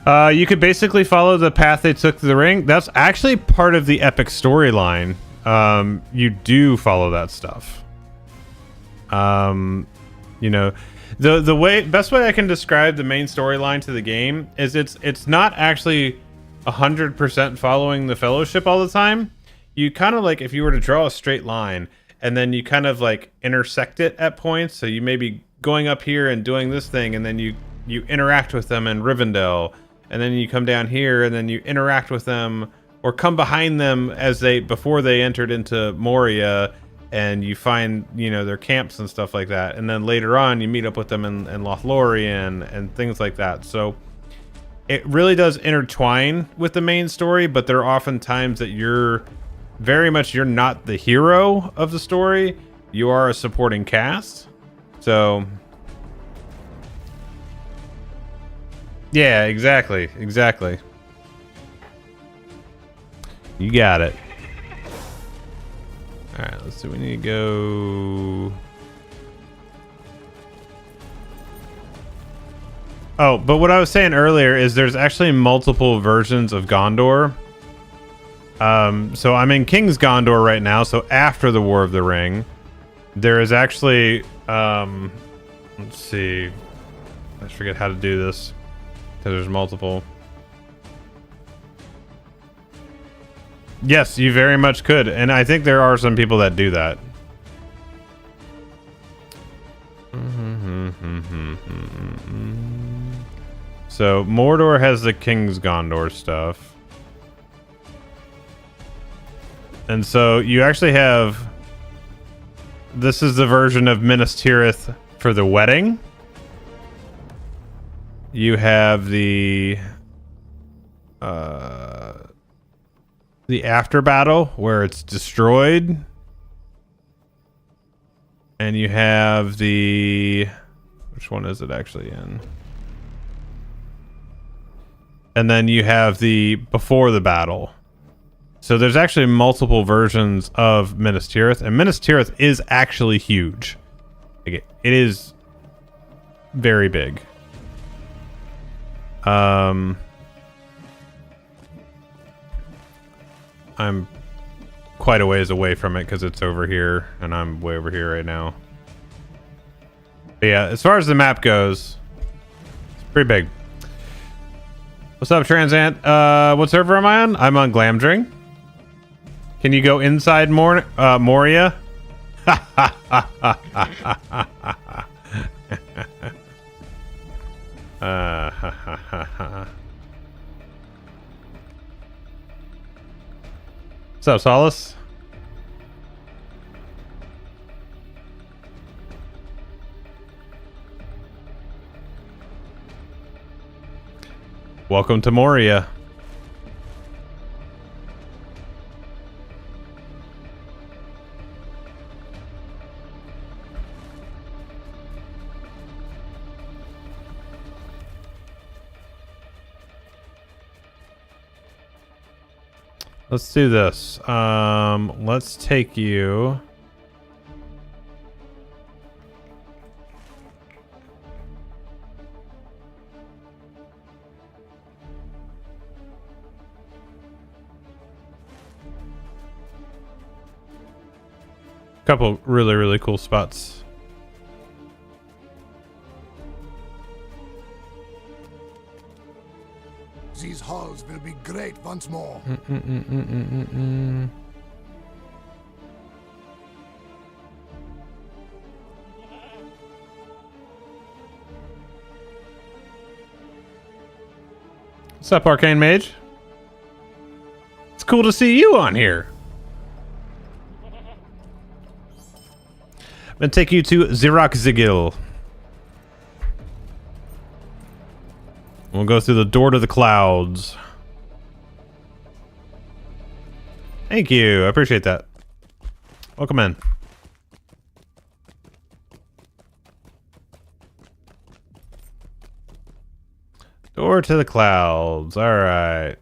You could basically follow the path they took to the ring. That's actually part of the epic storyline. You do follow that stuff. You know, the best way I can describe the main storyline to the game is it's not actually 100% following the Fellowship all the time. You kind of like, if you were to draw a straight line and then you kind of like intersect it at points. So you may be going up here and doing this thing, and then you interact with them in Rivendell. And then you come down here, and then you interact with them, or come behind them before they entered into Moria, and you find, you know, their camps and stuff like that. And then later on, you meet up with them in Lothlorien and things like that. So it really does intertwine with the main story, but there are often times that you're not the hero of the story. You are a supporting cast. So... yeah, exactly. You got it. Alright, let's see. We need to go... Oh, but what I was saying earlier is there's actually multiple versions of Gondor. So I'm in King's Gondor right now, so after the War of the Ring. There is actually... let's see. I forget how to do this. Because there's multiple. Yes, you very much could. And I think there are some people that do that. So Mordor has the King's Gondor stuff. And so you actually have... This is the version of Minas Tirith for the wedding. You have the after battle where it's destroyed. And you have the... Which one is it actually in? And then you have the before the battle. So there's actually multiple versions of Minas Tirith, and Minas Tirith is actually huge. Like it is very big. I'm quite a ways away from it because it's over here, and I'm way over here right now. But yeah, as far as the map goes, it's pretty big. What's up, Transant? What server am I on? I'm on Glamdring. Can you go inside Moria? What's up, Solace? Welcome to Moria. Let's do this. Let's take you. Couple really cool spots. These halls will be great once more. What's up, Arcane Mage? It's cool to see you on here. I'm gonna take you to Zirak Zigil. We'll go through the door to the clouds. Thank you. I appreciate that. Welcome in. Door to the clouds. All right.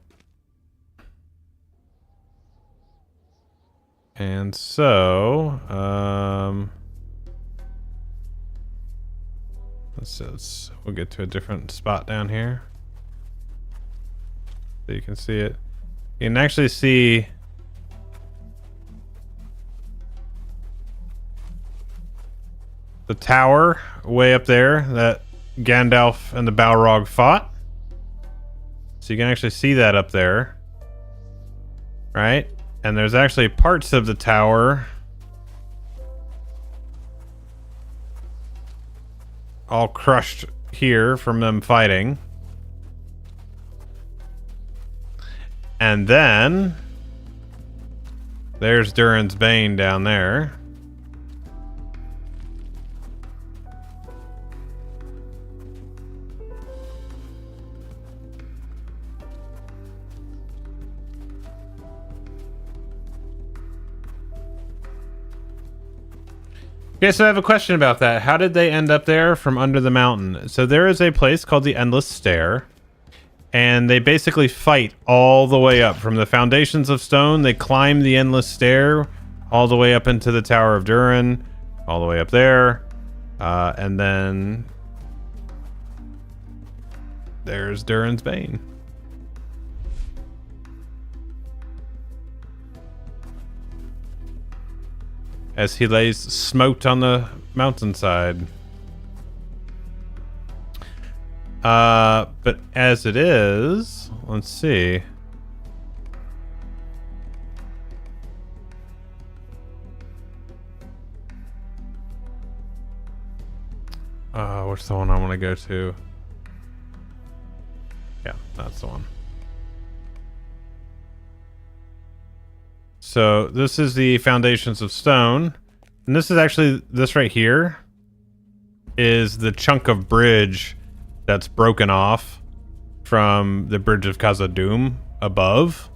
And so, we'll get to a different spot down here so you can see it. You can actually see the tower way up there that Gandalf and the Balrog fought. So you can actually see that up there, right? And there's actually parts of the tower all crushed here from them fighting. And then there's Durin's Bane down there. Okay, so I have a question about that. How did they end up there from under the mountain? So there is a place called the Endless Stair, and they basically fight all the way up from the foundations of stone. They climb the Endless Stair all the way up into the Tower of Durin, all the way up there, and then there's Durin's Bane. As he lays smote on the mountainside. But as it is, let's see. Which the one I want to go to? Yeah, that's the one. So this is the foundations of stone, and this is actually, this right here is the chunk of bridge that's broken off from the bridge of Khazad-dûm above.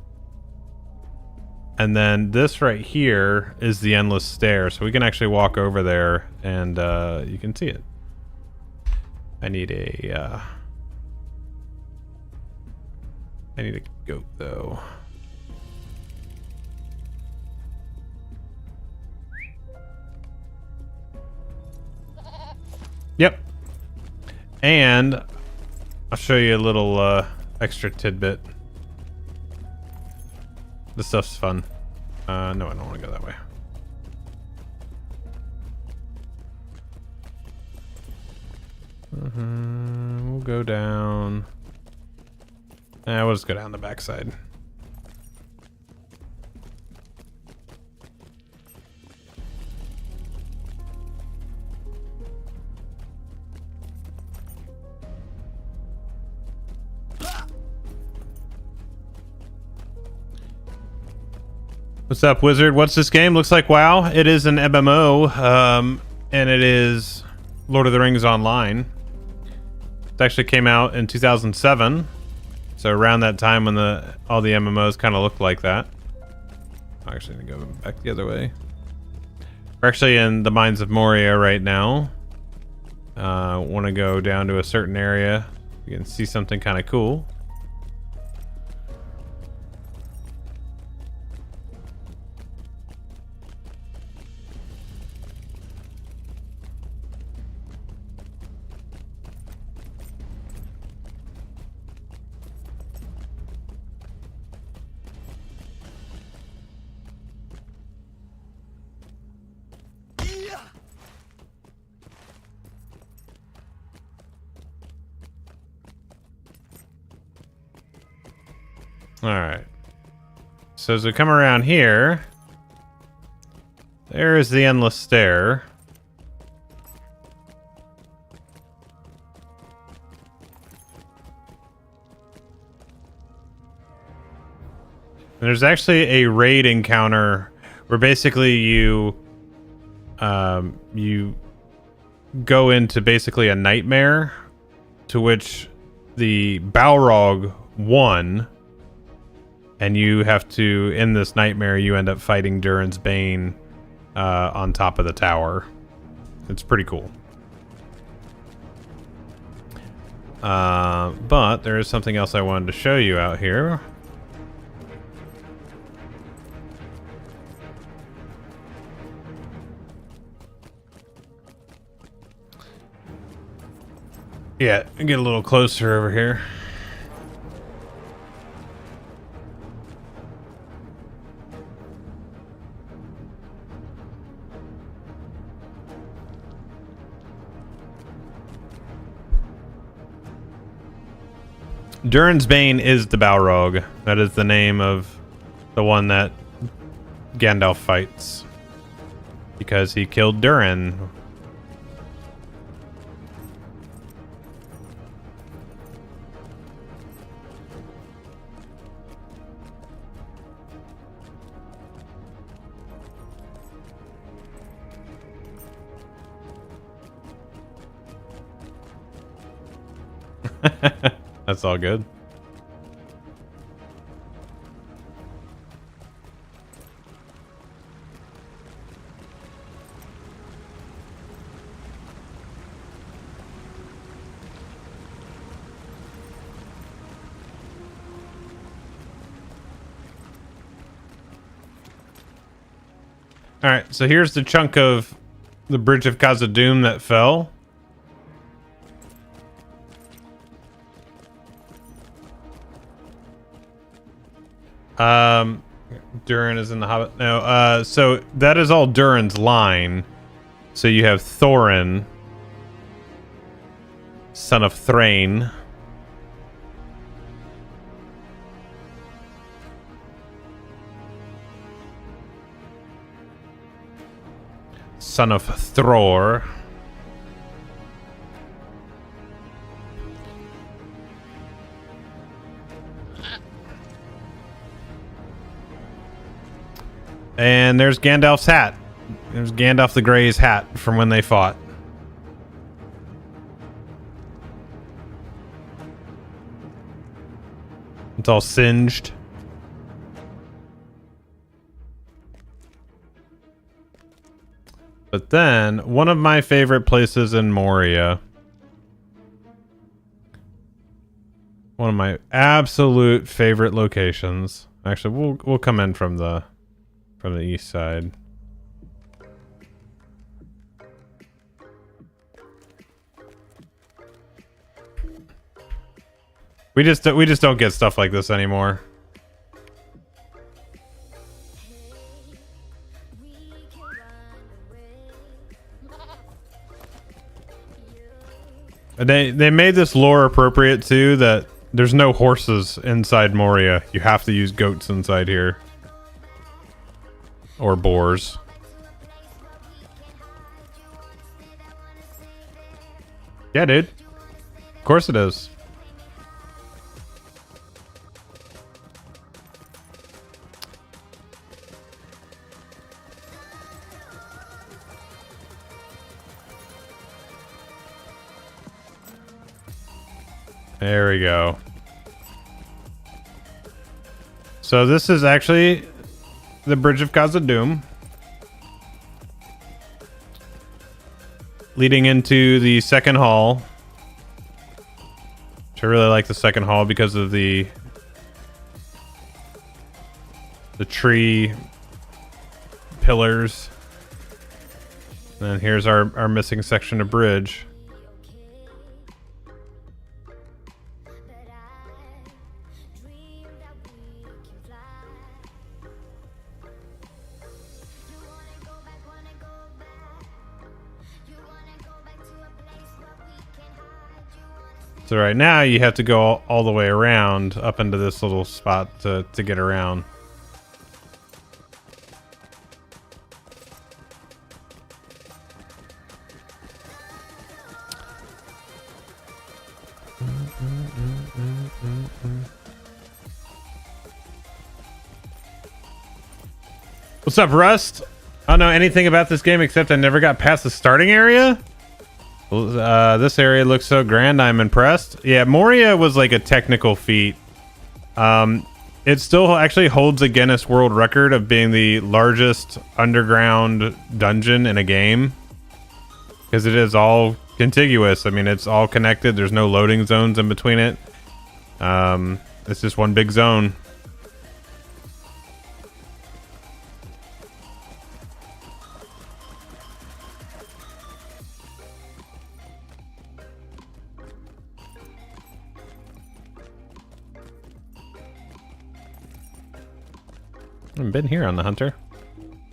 And then this right here is the Endless Stair, so we can actually walk over there and you can see it. I need a goat though. Yep. And I'll show you a little extra tidbit. This stuff's fun. No, I don't want to go that way. We'll go down. We'll just go down the backside. What's up, Wizard? What's this game? Looks like WoW. It is an MMO, and it is Lord of the Rings Online. It actually came out in 2007, so around that time when all the MMOs kind of looked like that. I'm actually gonna go back the other way. We're actually in the Mines of Moria right now. Want to go down to a certain area. You can see something kind of cool. Alright. So as we come around here, there is the endless stair. And there's actually a raid encounter where basically you go into basically a nightmare to which the Balrog won. And you have to, in this nightmare, you end up fighting Durin's Bane on top of the tower. It's pretty cool. But there is something else I wanted to show you out here. Yeah, get a little closer over here. Durin's Bane is the Balrog. That is the name of the one that Gandalf fights. Because he killed Durin. That's all good. All right, so here's the chunk of the Bridge of Khazad-dûm that fell. Durin is in the Hobbit. No, so that is all Durin's line. So you have Thorin, son of Thrang. Son of Thror. And there's Gandalf's hat. There's Gandalf the Grey's hat from when they fought. It's all singed. But then, one of my favorite places in Moria. One of my absolute favorite locations. Actually, we'll come in from the east side. We just don't get stuff like this anymore. They made this lore appropriate too, that there's no horses inside Moria. You have to use goats inside here. Or boars. Yeah, dude. Of course it is. There we go. So this is actually the Bridge of Khazad-dûm, leading into the second hall. Which I really like the second hall because of the tree pillars. And then here's our missing section of bridge. So right now you have to go all the way around up into this little spot to get around. What's up, Rust? I don't know anything about this game except I never got past the starting area. This area looks so grand, I'm impressed. Yeah, Moria was like a technical feat. It still actually holds a Guinness World Record of being the largest underground dungeon in a game. Because it is all contiguous. I mean, it's all connected. There's no loading zones in between it. It's just one big zone. I've been here on the Hunter.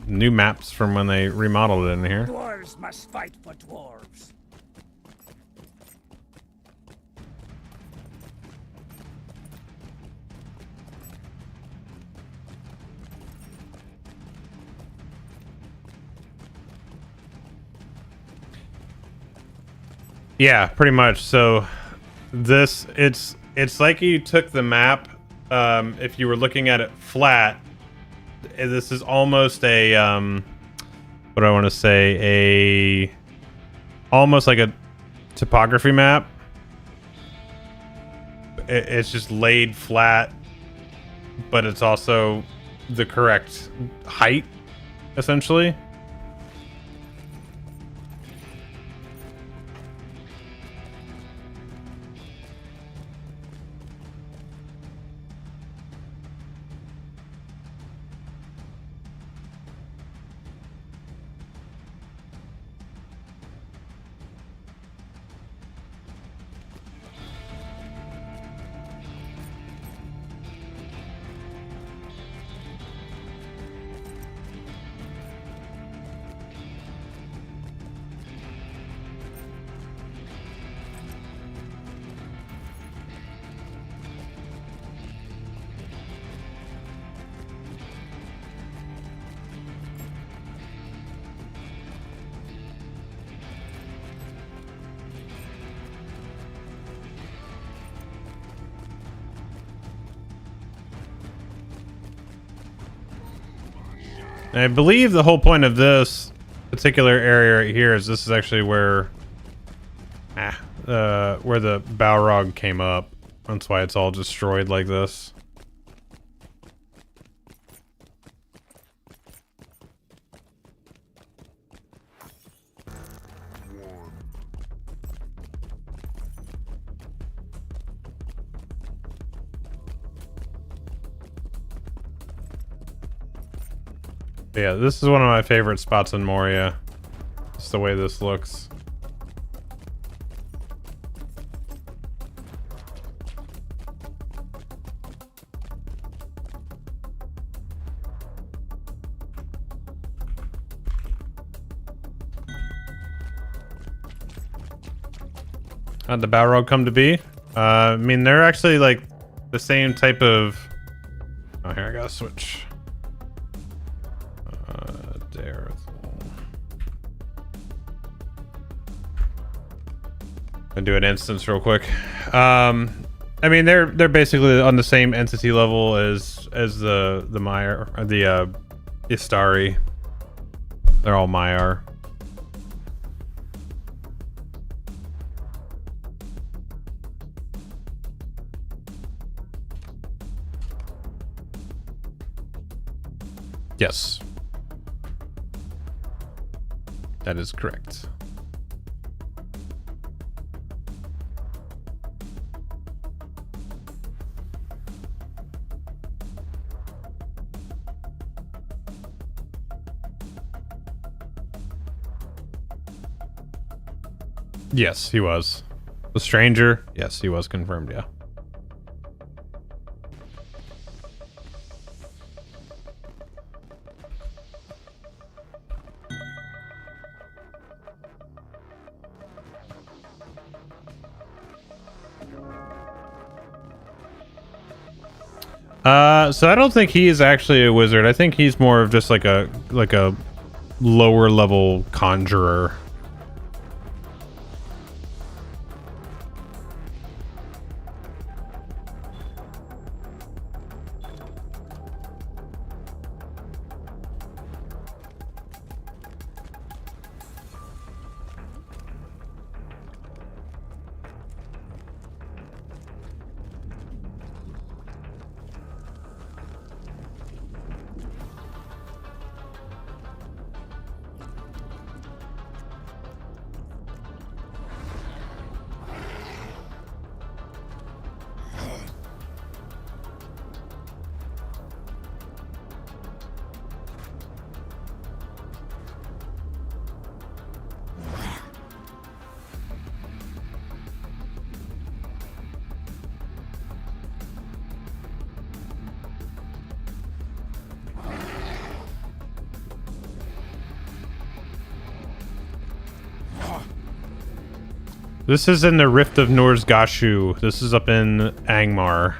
New maps from when they remodeled it in here. Dwarves must fight for dwarves. Yeah, pretty much. So this it's like you took the map, if you were looking at it flat. This is almost a what do I want to say, almost like a topography map. It's just laid flat, but it's also the correct height, essentially. And I believe the whole point of this particular area right here is this is actually where the Balrog came up. That's why it's all destroyed like this. Yeah, this is one of my favorite spots in Moria. Just the way this looks. How'd the Balrog come to be? I mean, they're actually like the same type of. Oh, here I gotta switch. There. And do an instance real quick. I mean, they're basically on the same entity level as the Maiar, or the Istari. They're all Maiar. Yes. That is correct. Yes, he was. The stranger? Yes, he was confirmed, yeah. So I don't think he is actually a wizard. I think he's more of just like a lower level conjurer. This is in the Rift of Norsgashu. This is up in Angmar.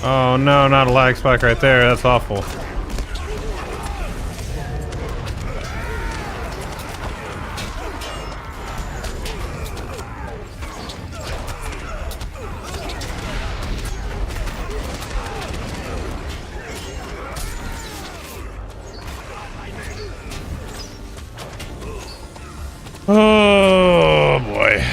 Oh no, not a lag spike right there. That's awful. Oh boy.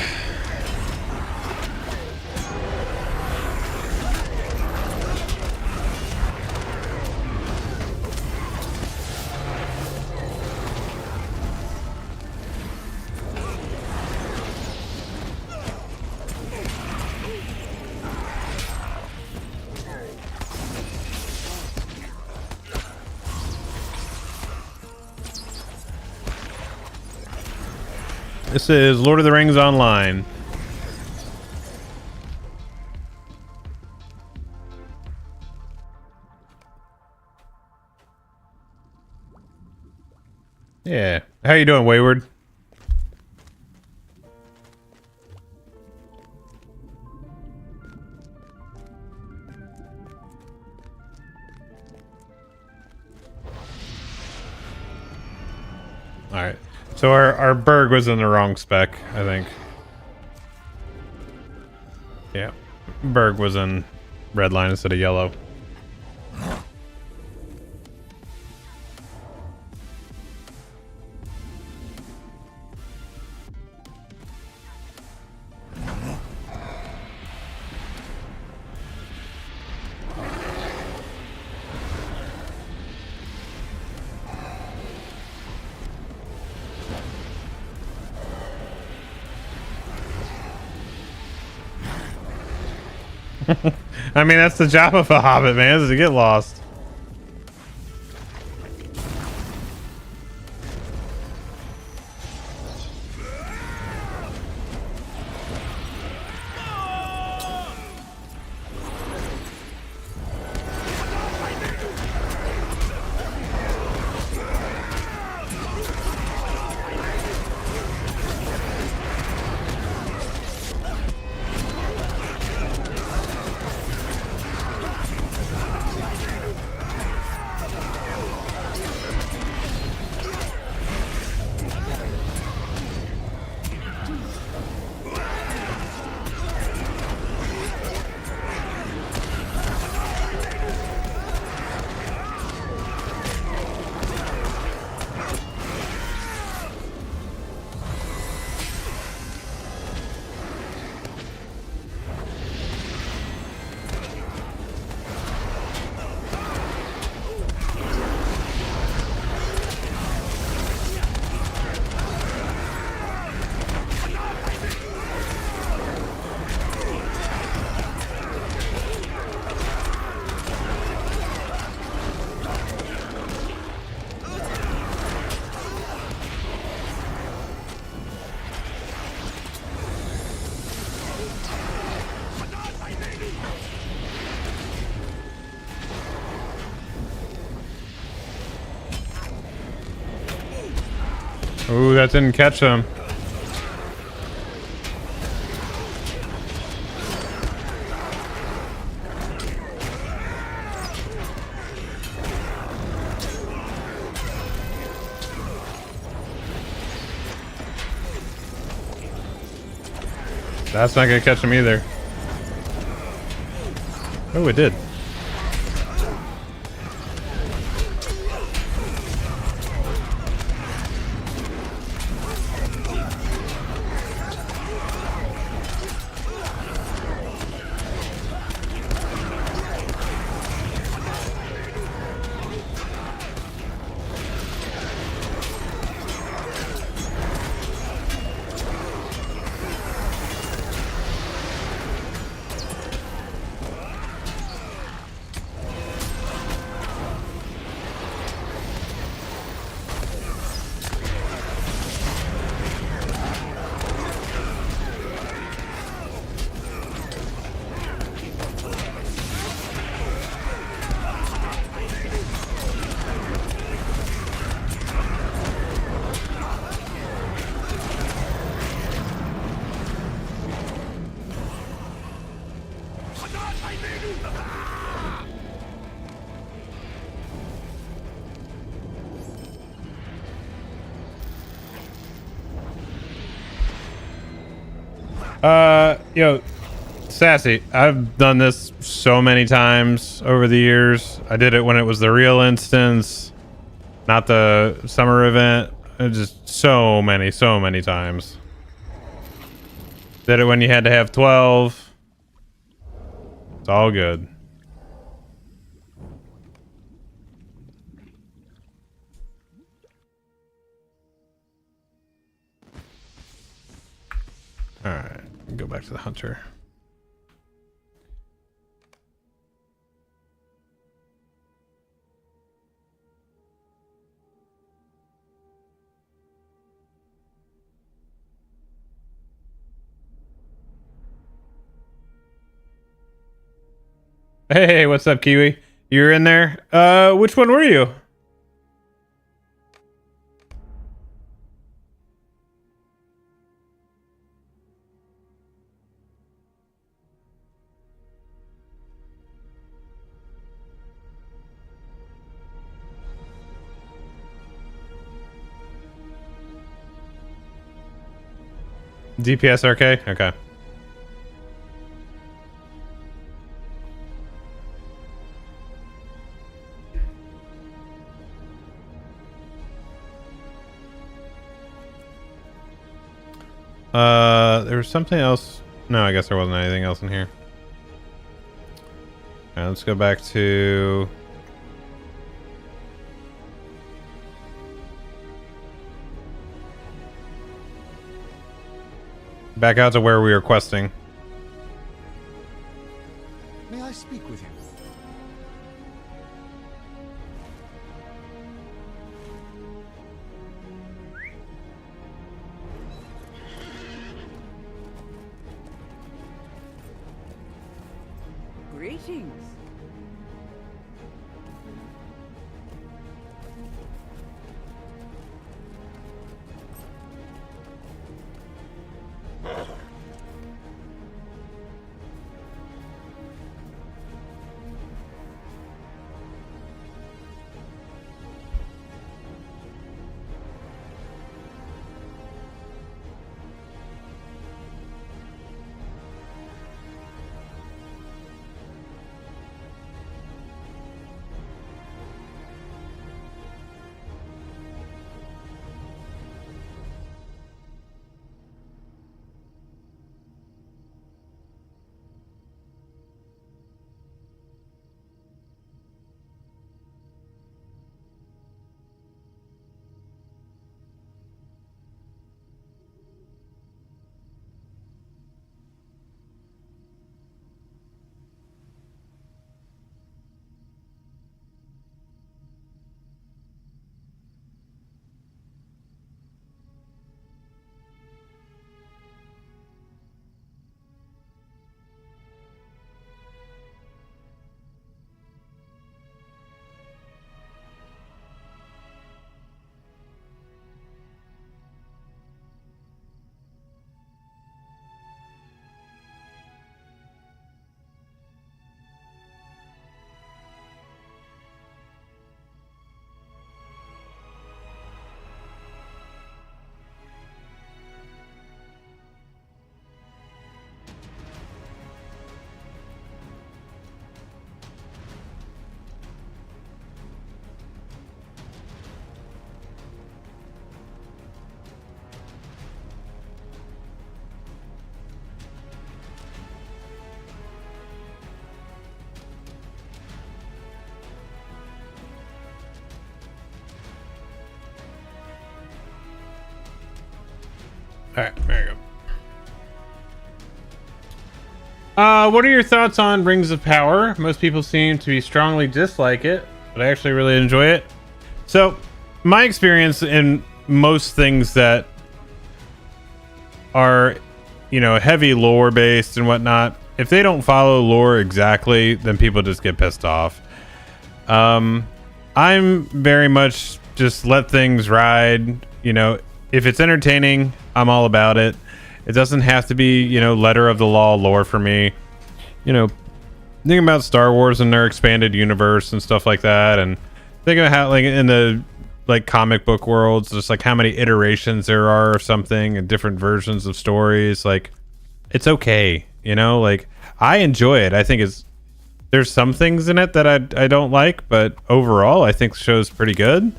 This is Lord of the Rings Online. Yeah. How you doing, Wayward? Alright. So our Berg was in the wrong spec, I think. Yeah. Berg was in red line instead of yellow. I mean, that's the job of a hobbit, man, is to get lost. Ooh, that didn't catch him. That's not gonna catch him either. Oh, it did. Yo, Sassy, I've done this so many times over the years. I did it when it was the real instance, not the summer event. Just so many times. Did it when you had to have 12. It's all good. All right, go back to the hunter. Hey, what's up, Kiwi? You're in there? Which one were you? DPS RK? Okay. There was something else. No, I guess there wasn't anything else in here. Alright, let's go back to... Back out to where we were questing. May I speak with you? Greetings. Alright, there you go. What are your thoughts on Rings of Power? Most people seem to be strongly dislike it, but I actually really enjoy it. So, my experience in most things that are, you know, heavy lore based and whatnot, if they don't follow lore exactly, then people just get pissed off. I'm very much just let things ride, you know. If it's entertaining, I'm all about it. It doesn't have to be, you know, letter of the law lore for me. You know, think about Star Wars and their expanded universe and stuff like that, and think about how, like, in the like comic book worlds, just like how many iterations there are of something and different versions of stories. Like, it's okay. You know, like I enjoy it. I think there's some things in it that I don't like, but overall I think the show's pretty good.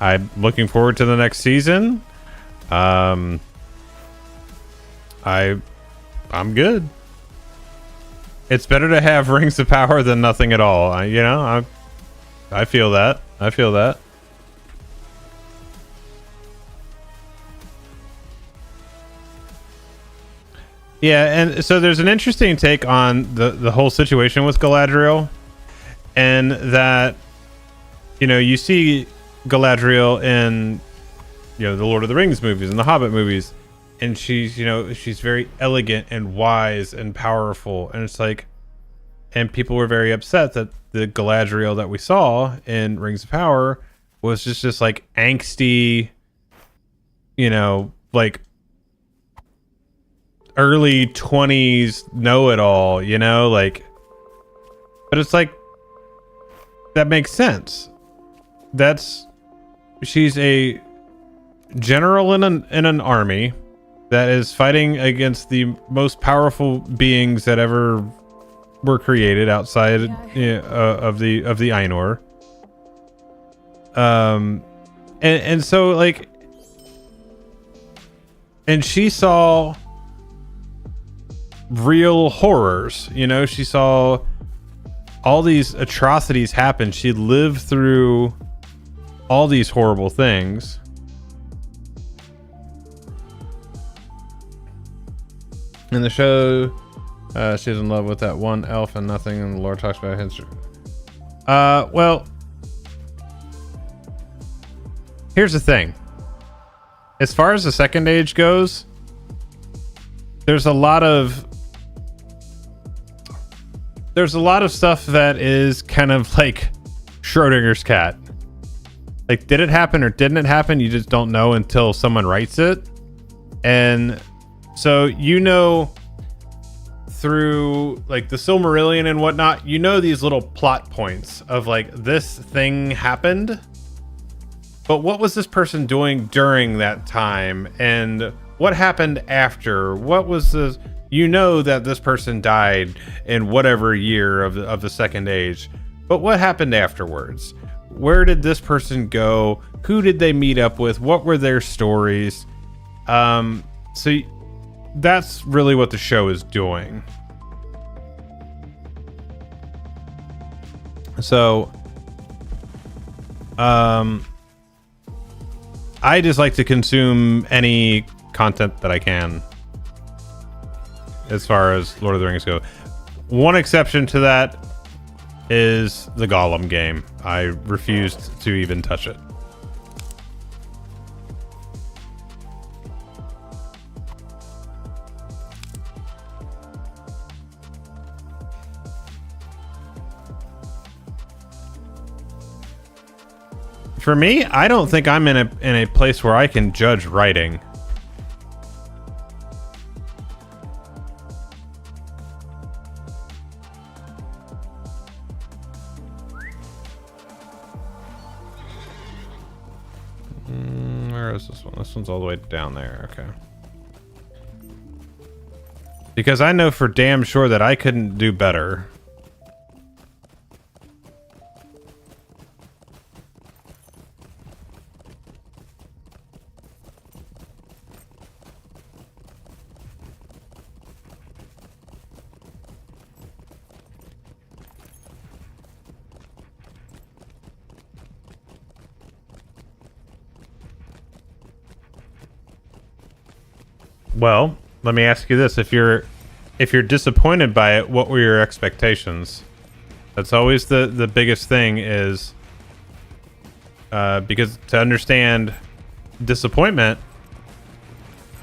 I'm looking forward to the next season. I'm good. It's better to have rings of power than nothing at all. I feel that. I feel that. Yeah, and so there's an interesting take on the whole situation with Galadriel, and that, you know, you see Galadriel in, you know, the Lord of the Rings movies and the Hobbit movies, and she's, you know, she's very elegant and wise and powerful, and it's like, and people were very upset that the Galadriel that we saw in Rings of Power was just like angsty, you know, like early 20s know-it-all, you know, like, but it's like, that makes sense. She's a general in an army that is fighting against the most powerful beings that ever were created outside of the Ainur. And so like, and she saw real horrors, you know, she saw all these atrocities happen. She lived through all these horrible things. In the show, she's in love with that one elf and nothing, and the Lord talks about history. Well, here's the thing. As far as the Second Age goes, there's a lot of stuff that is kind of like Schrodinger's cat. Like, did it happen or didn't it happen? You just don't know until someone writes it. And so, you know, through like the Silmarillion and whatnot, you know, these little plot points of like, this thing happened, but what was this person doing during that time? And what happened after? What was the, you know, that this person died in whatever year of the Second Age, but what happened afterwards? Where did this person go? Who did they meet up with? What were their stories? So that's really what the show is doing. So, I just like to consume any content that I can as far as Lord of the Rings go. One exception to that is the Gollum game. I refused to even touch it. For me, I don't think I'm in a place where I can judge writing. Where is this one? This one's all the way down there. Okay. Because I know for damn sure that I couldn't do better. Well, let me ask you this. If you're disappointed by it, what were your expectations? That's always the biggest thing, is because to understand disappointment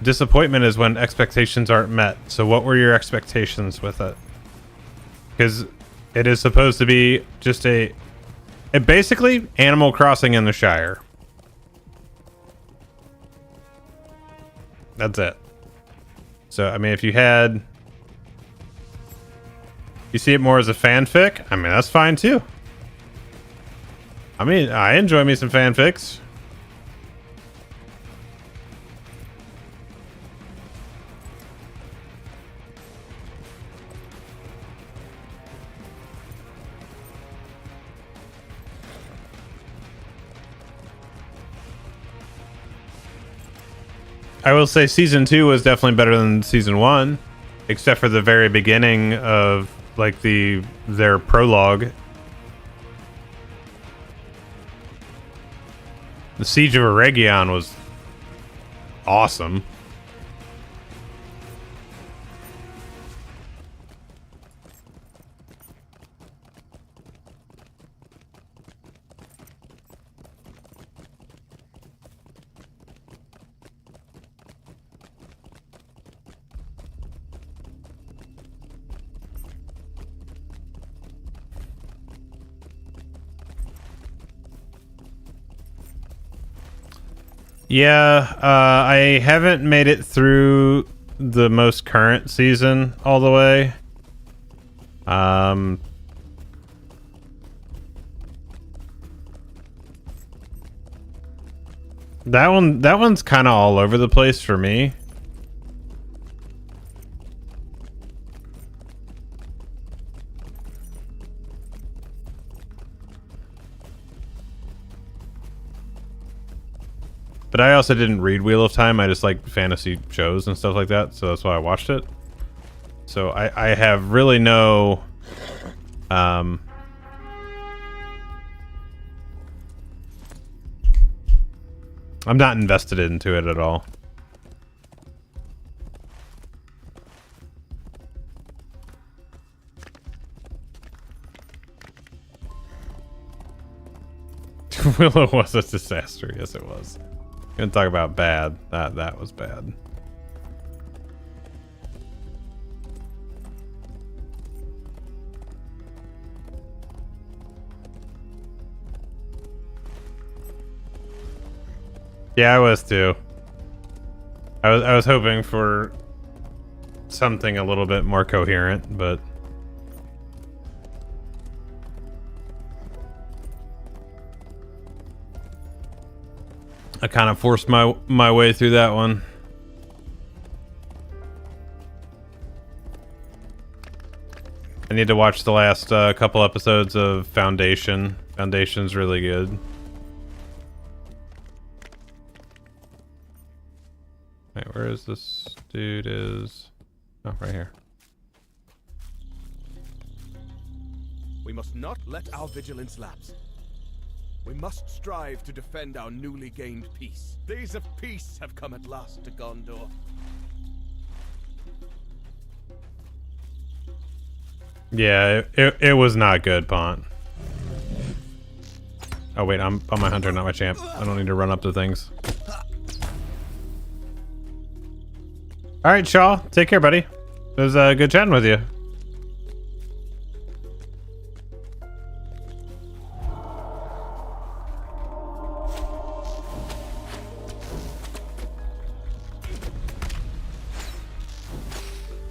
is when expectations aren't met. So what were your expectations with it? Because it is supposed to be just basically Animal Crossing in the Shire. That's it. So, I mean, if you see it more as a fanfic, I mean, that's fine too. I mean, I enjoy me some fanfics. I will say season 2 was definitely better than season 1, except for the very beginning of like their prologue. The Siege of Eregion was awesome. Yeah, I haven't made it through the most current season all the way. That one's kind of all over the place for me. But I also didn't read Wheel of Time. I just like fantasy shows and stuff like that, so that's why I watched it. So I have really no I'm not invested into it at all. Willow was a disaster. Yes, it was. Gonna talk about bad. That was bad. Yeah, I was too. I was hoping for something a little bit more coherent, but I kind of forced my way through that one. I need to watch the last couple episodes of Foundation. Foundation's really good. Wait, where is this dude? Oh, right here. We must not let our vigilance lapse. We must strive to defend our newly gained peace. Days of peace have come at last to Gondor. Yeah, it was not good, Pont. Oh wait, I'm my hunter, not my champ. I don't need to run up to things. Alright, Shaw. Take care, buddy. It was good chatting with you.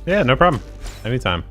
Yeah, no problem. Anytime.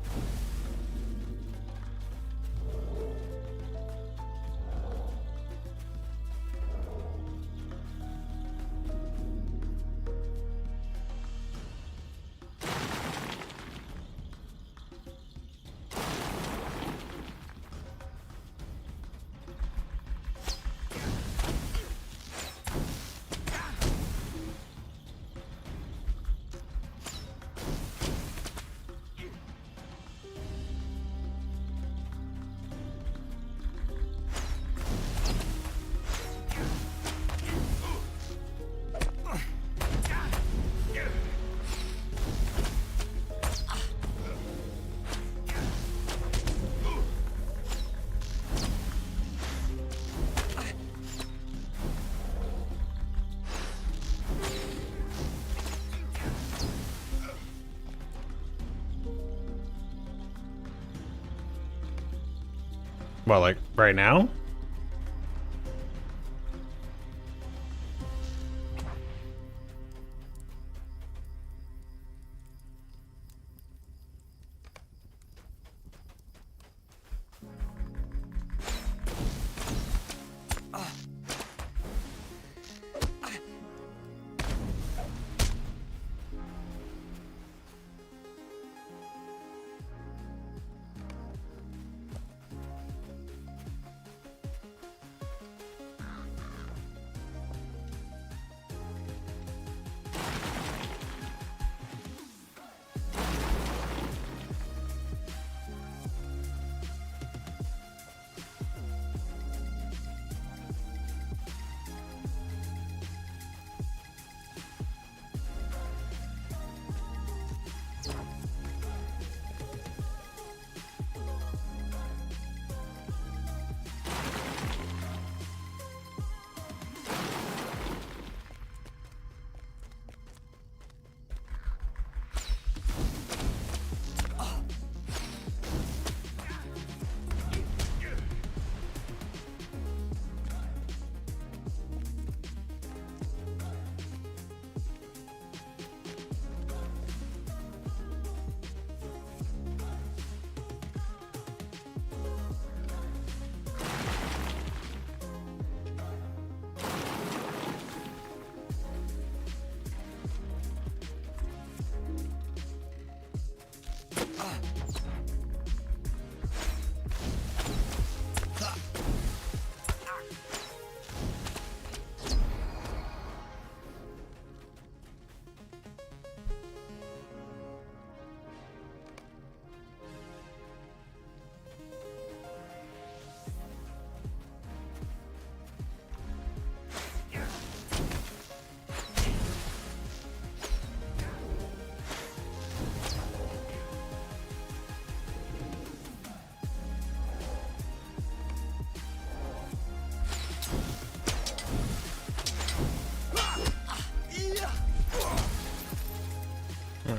Well, like, right now?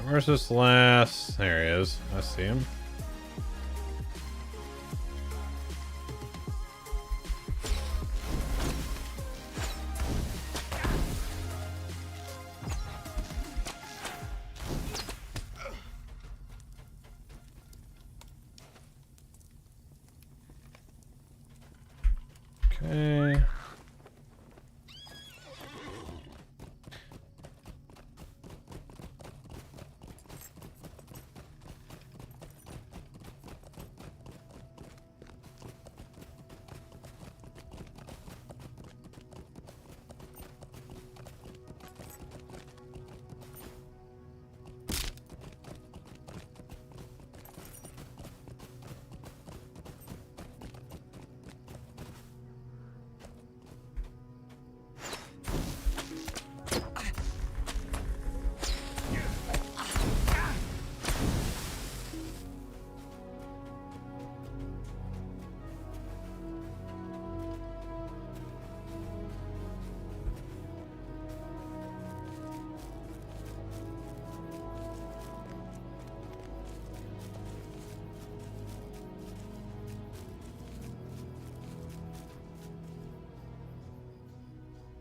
where's this last? There he is. I see him. Okay.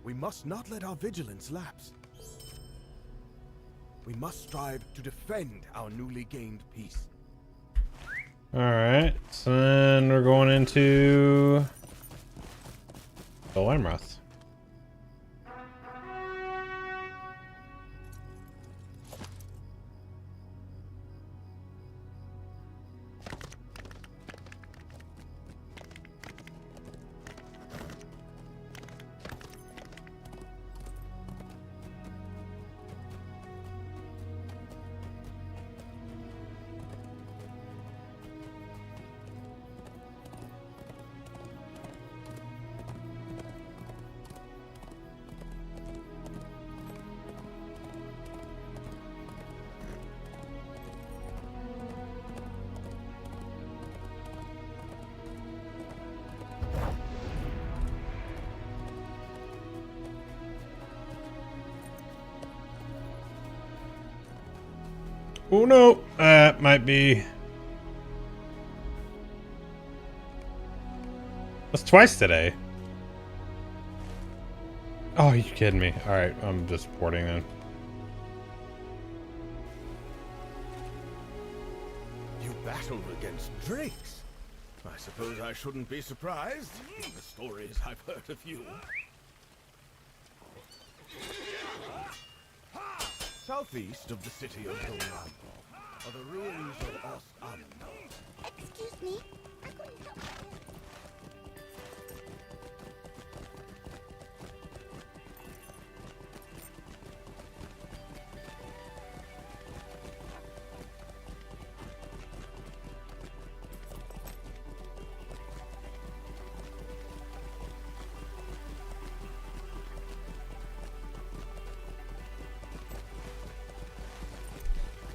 We must not let our vigilance lapse. We must strive to defend our newly gained peace. Alright, so then we're going into the Lamroth. Oh no, that might be. That's twice today. Oh, you kidding me? All right, I'm just porting then. You battled against drakes. I suppose I shouldn't be surprised. The stories I've heard of you. Southeast of the city of Dolan are the ruins of Ost Excuse me. I couldn't help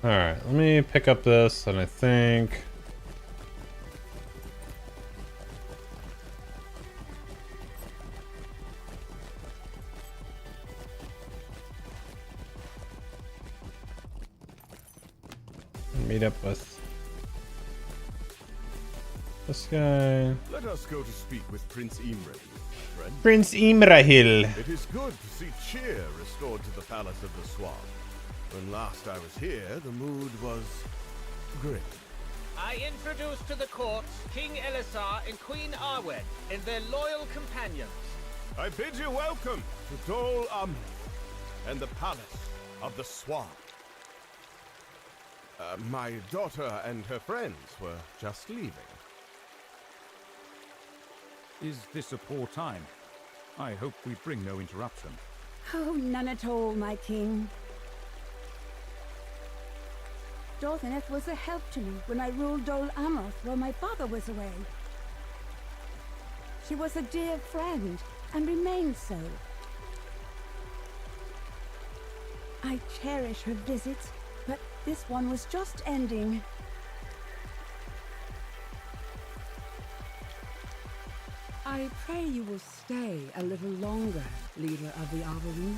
All right, let me pick up this, and I think. Meet up with this guy. Let us go to speak with Prince Imrahil, friend. Prince Imrahil. It is good to see cheer restored to the palace of the Swan. When last I was here, the mood was grim. I introduce to the court King Elisar and Queen Arwen and their loyal companions. I bid you welcome to Dol Amroth and the palace of the Swan. My daughter and her friends were just leaving. Is this a poor time? I hope we bring no interruption. Oh, none at all, my king. Dorthaneth was a help to me when I ruled Dol Amroth while my father was away. She was a dear friend, and remains so. I cherish her visits, but this one was just ending. I pray you will stay a little longer, leader of the Arboreen.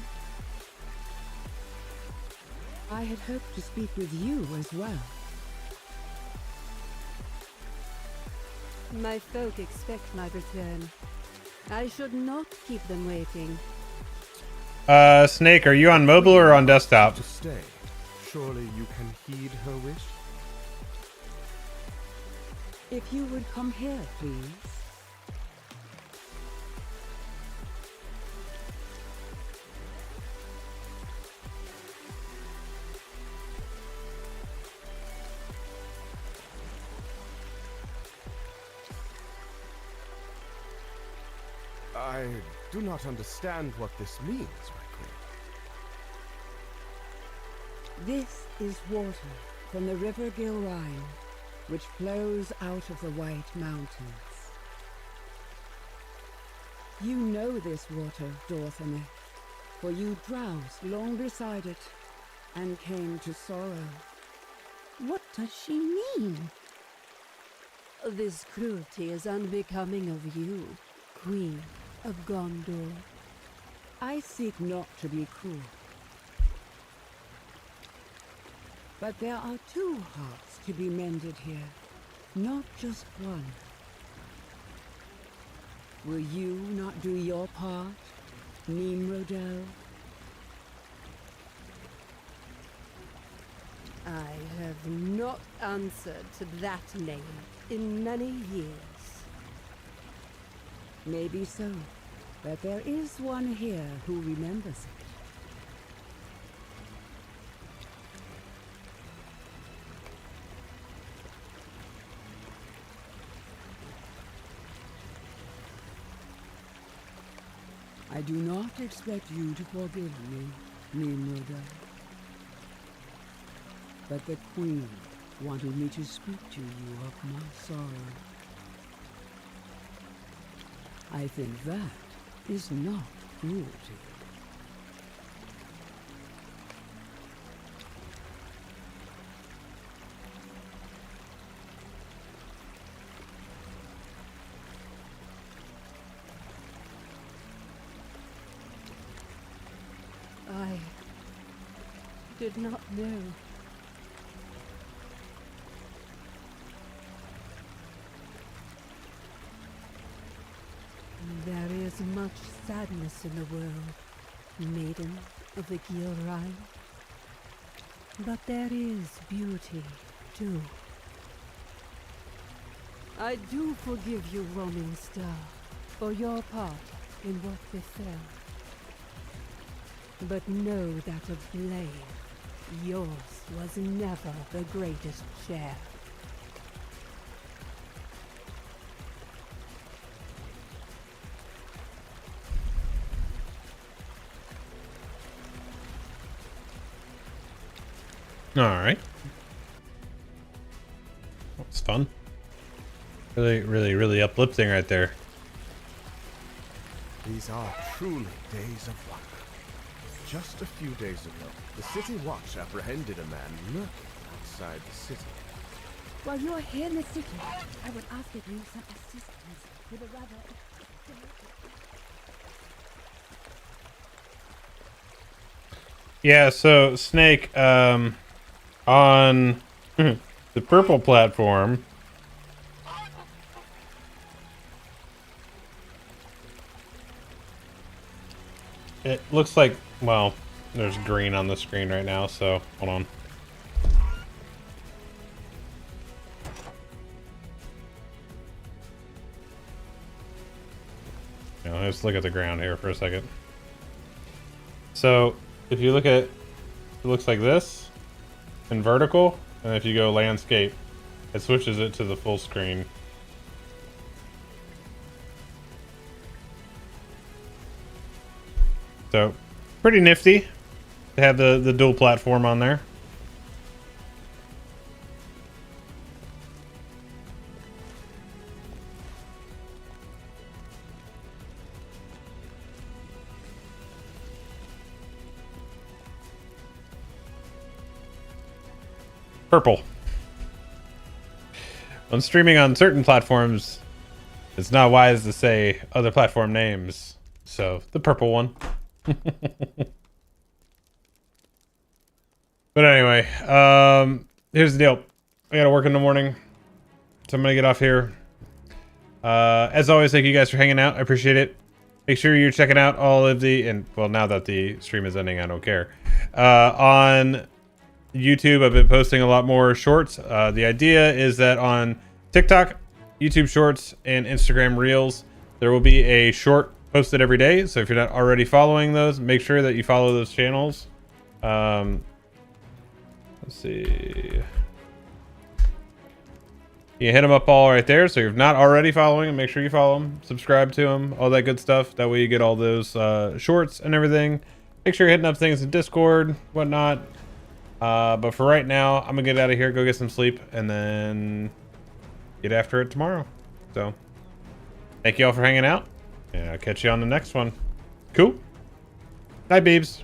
I had hoped to speak with you as well. My folk expect my return. I should not keep them waiting. Snake, are you on mobile or on desktop? To stay. Surely you can heed her wish? If you would come here, please. I do not understand what this means, my queen. This is water from the river Gilrine, which flows out of the White Mountains. You know this water, Dorthane, for you drowsed long beside it and came to sorrow. What does she mean? This cruelty is unbecoming of you, Queen of Gondor. I seek not to be cruel. But there are two hearts to be mended here, not just one. Will you not do your part, Nimrodel? I have not answered to that name in many years. Maybe so, but there is one here who remembers it. I do not expect you to forgive me, Nimrodel. But the Queen wanted me to speak to you of my sorrow. I think that is not cruelty. I did not know. There is much sadness in the world, maiden of the Gilrine. But there is beauty, too. I do forgive you, Roaming Star, for your part in what befell. But know that of blame, yours was never the greatest share. All right. That's fun. Really uplifting right there. These are truly days of wonder. Just a few days ago, the City Watch apprehended a man lurking outside the city. While you're here in the city, I would ask of you some assistance with a rather... Yeah, so Snake, on the purple platform, it looks like, well, there's green on the screen right now, so hold on. Yeah, let's look at the ground here for a second. So if you look at, it looks like this in vertical, and if you go landscape, it switches it to the full screen. So pretty nifty to have the dual platform on there. Purple. When streaming on certain platforms, it's not wise to say other platform names. So the purple one. But anyway, here's the deal. I gotta work in the morning, so I'm gonna get off here. As always, thank you guys for hanging out. I appreciate it. Make sure you're checking out all of the, and well, now that the stream is ending, I don't care. On YouTube, I've been posting a lot more shorts. The idea is that on TikTok, YouTube Shorts, and Instagram Reels, there will be a short posted every day. So if you're not already following those, make sure that you follow those channels. Let's see. You hit them up all right there. So if you're not already following them, make sure you follow them, subscribe to them, all that good stuff. That way you get all those shorts and everything. Make sure you're hitting up things in Discord, whatnot. But for right now, I'm gonna get out of here, go get some sleep, and then get after it tomorrow. So thank you all for hanging out, and I'll catch you on the next one. Cool. Night, Beebs.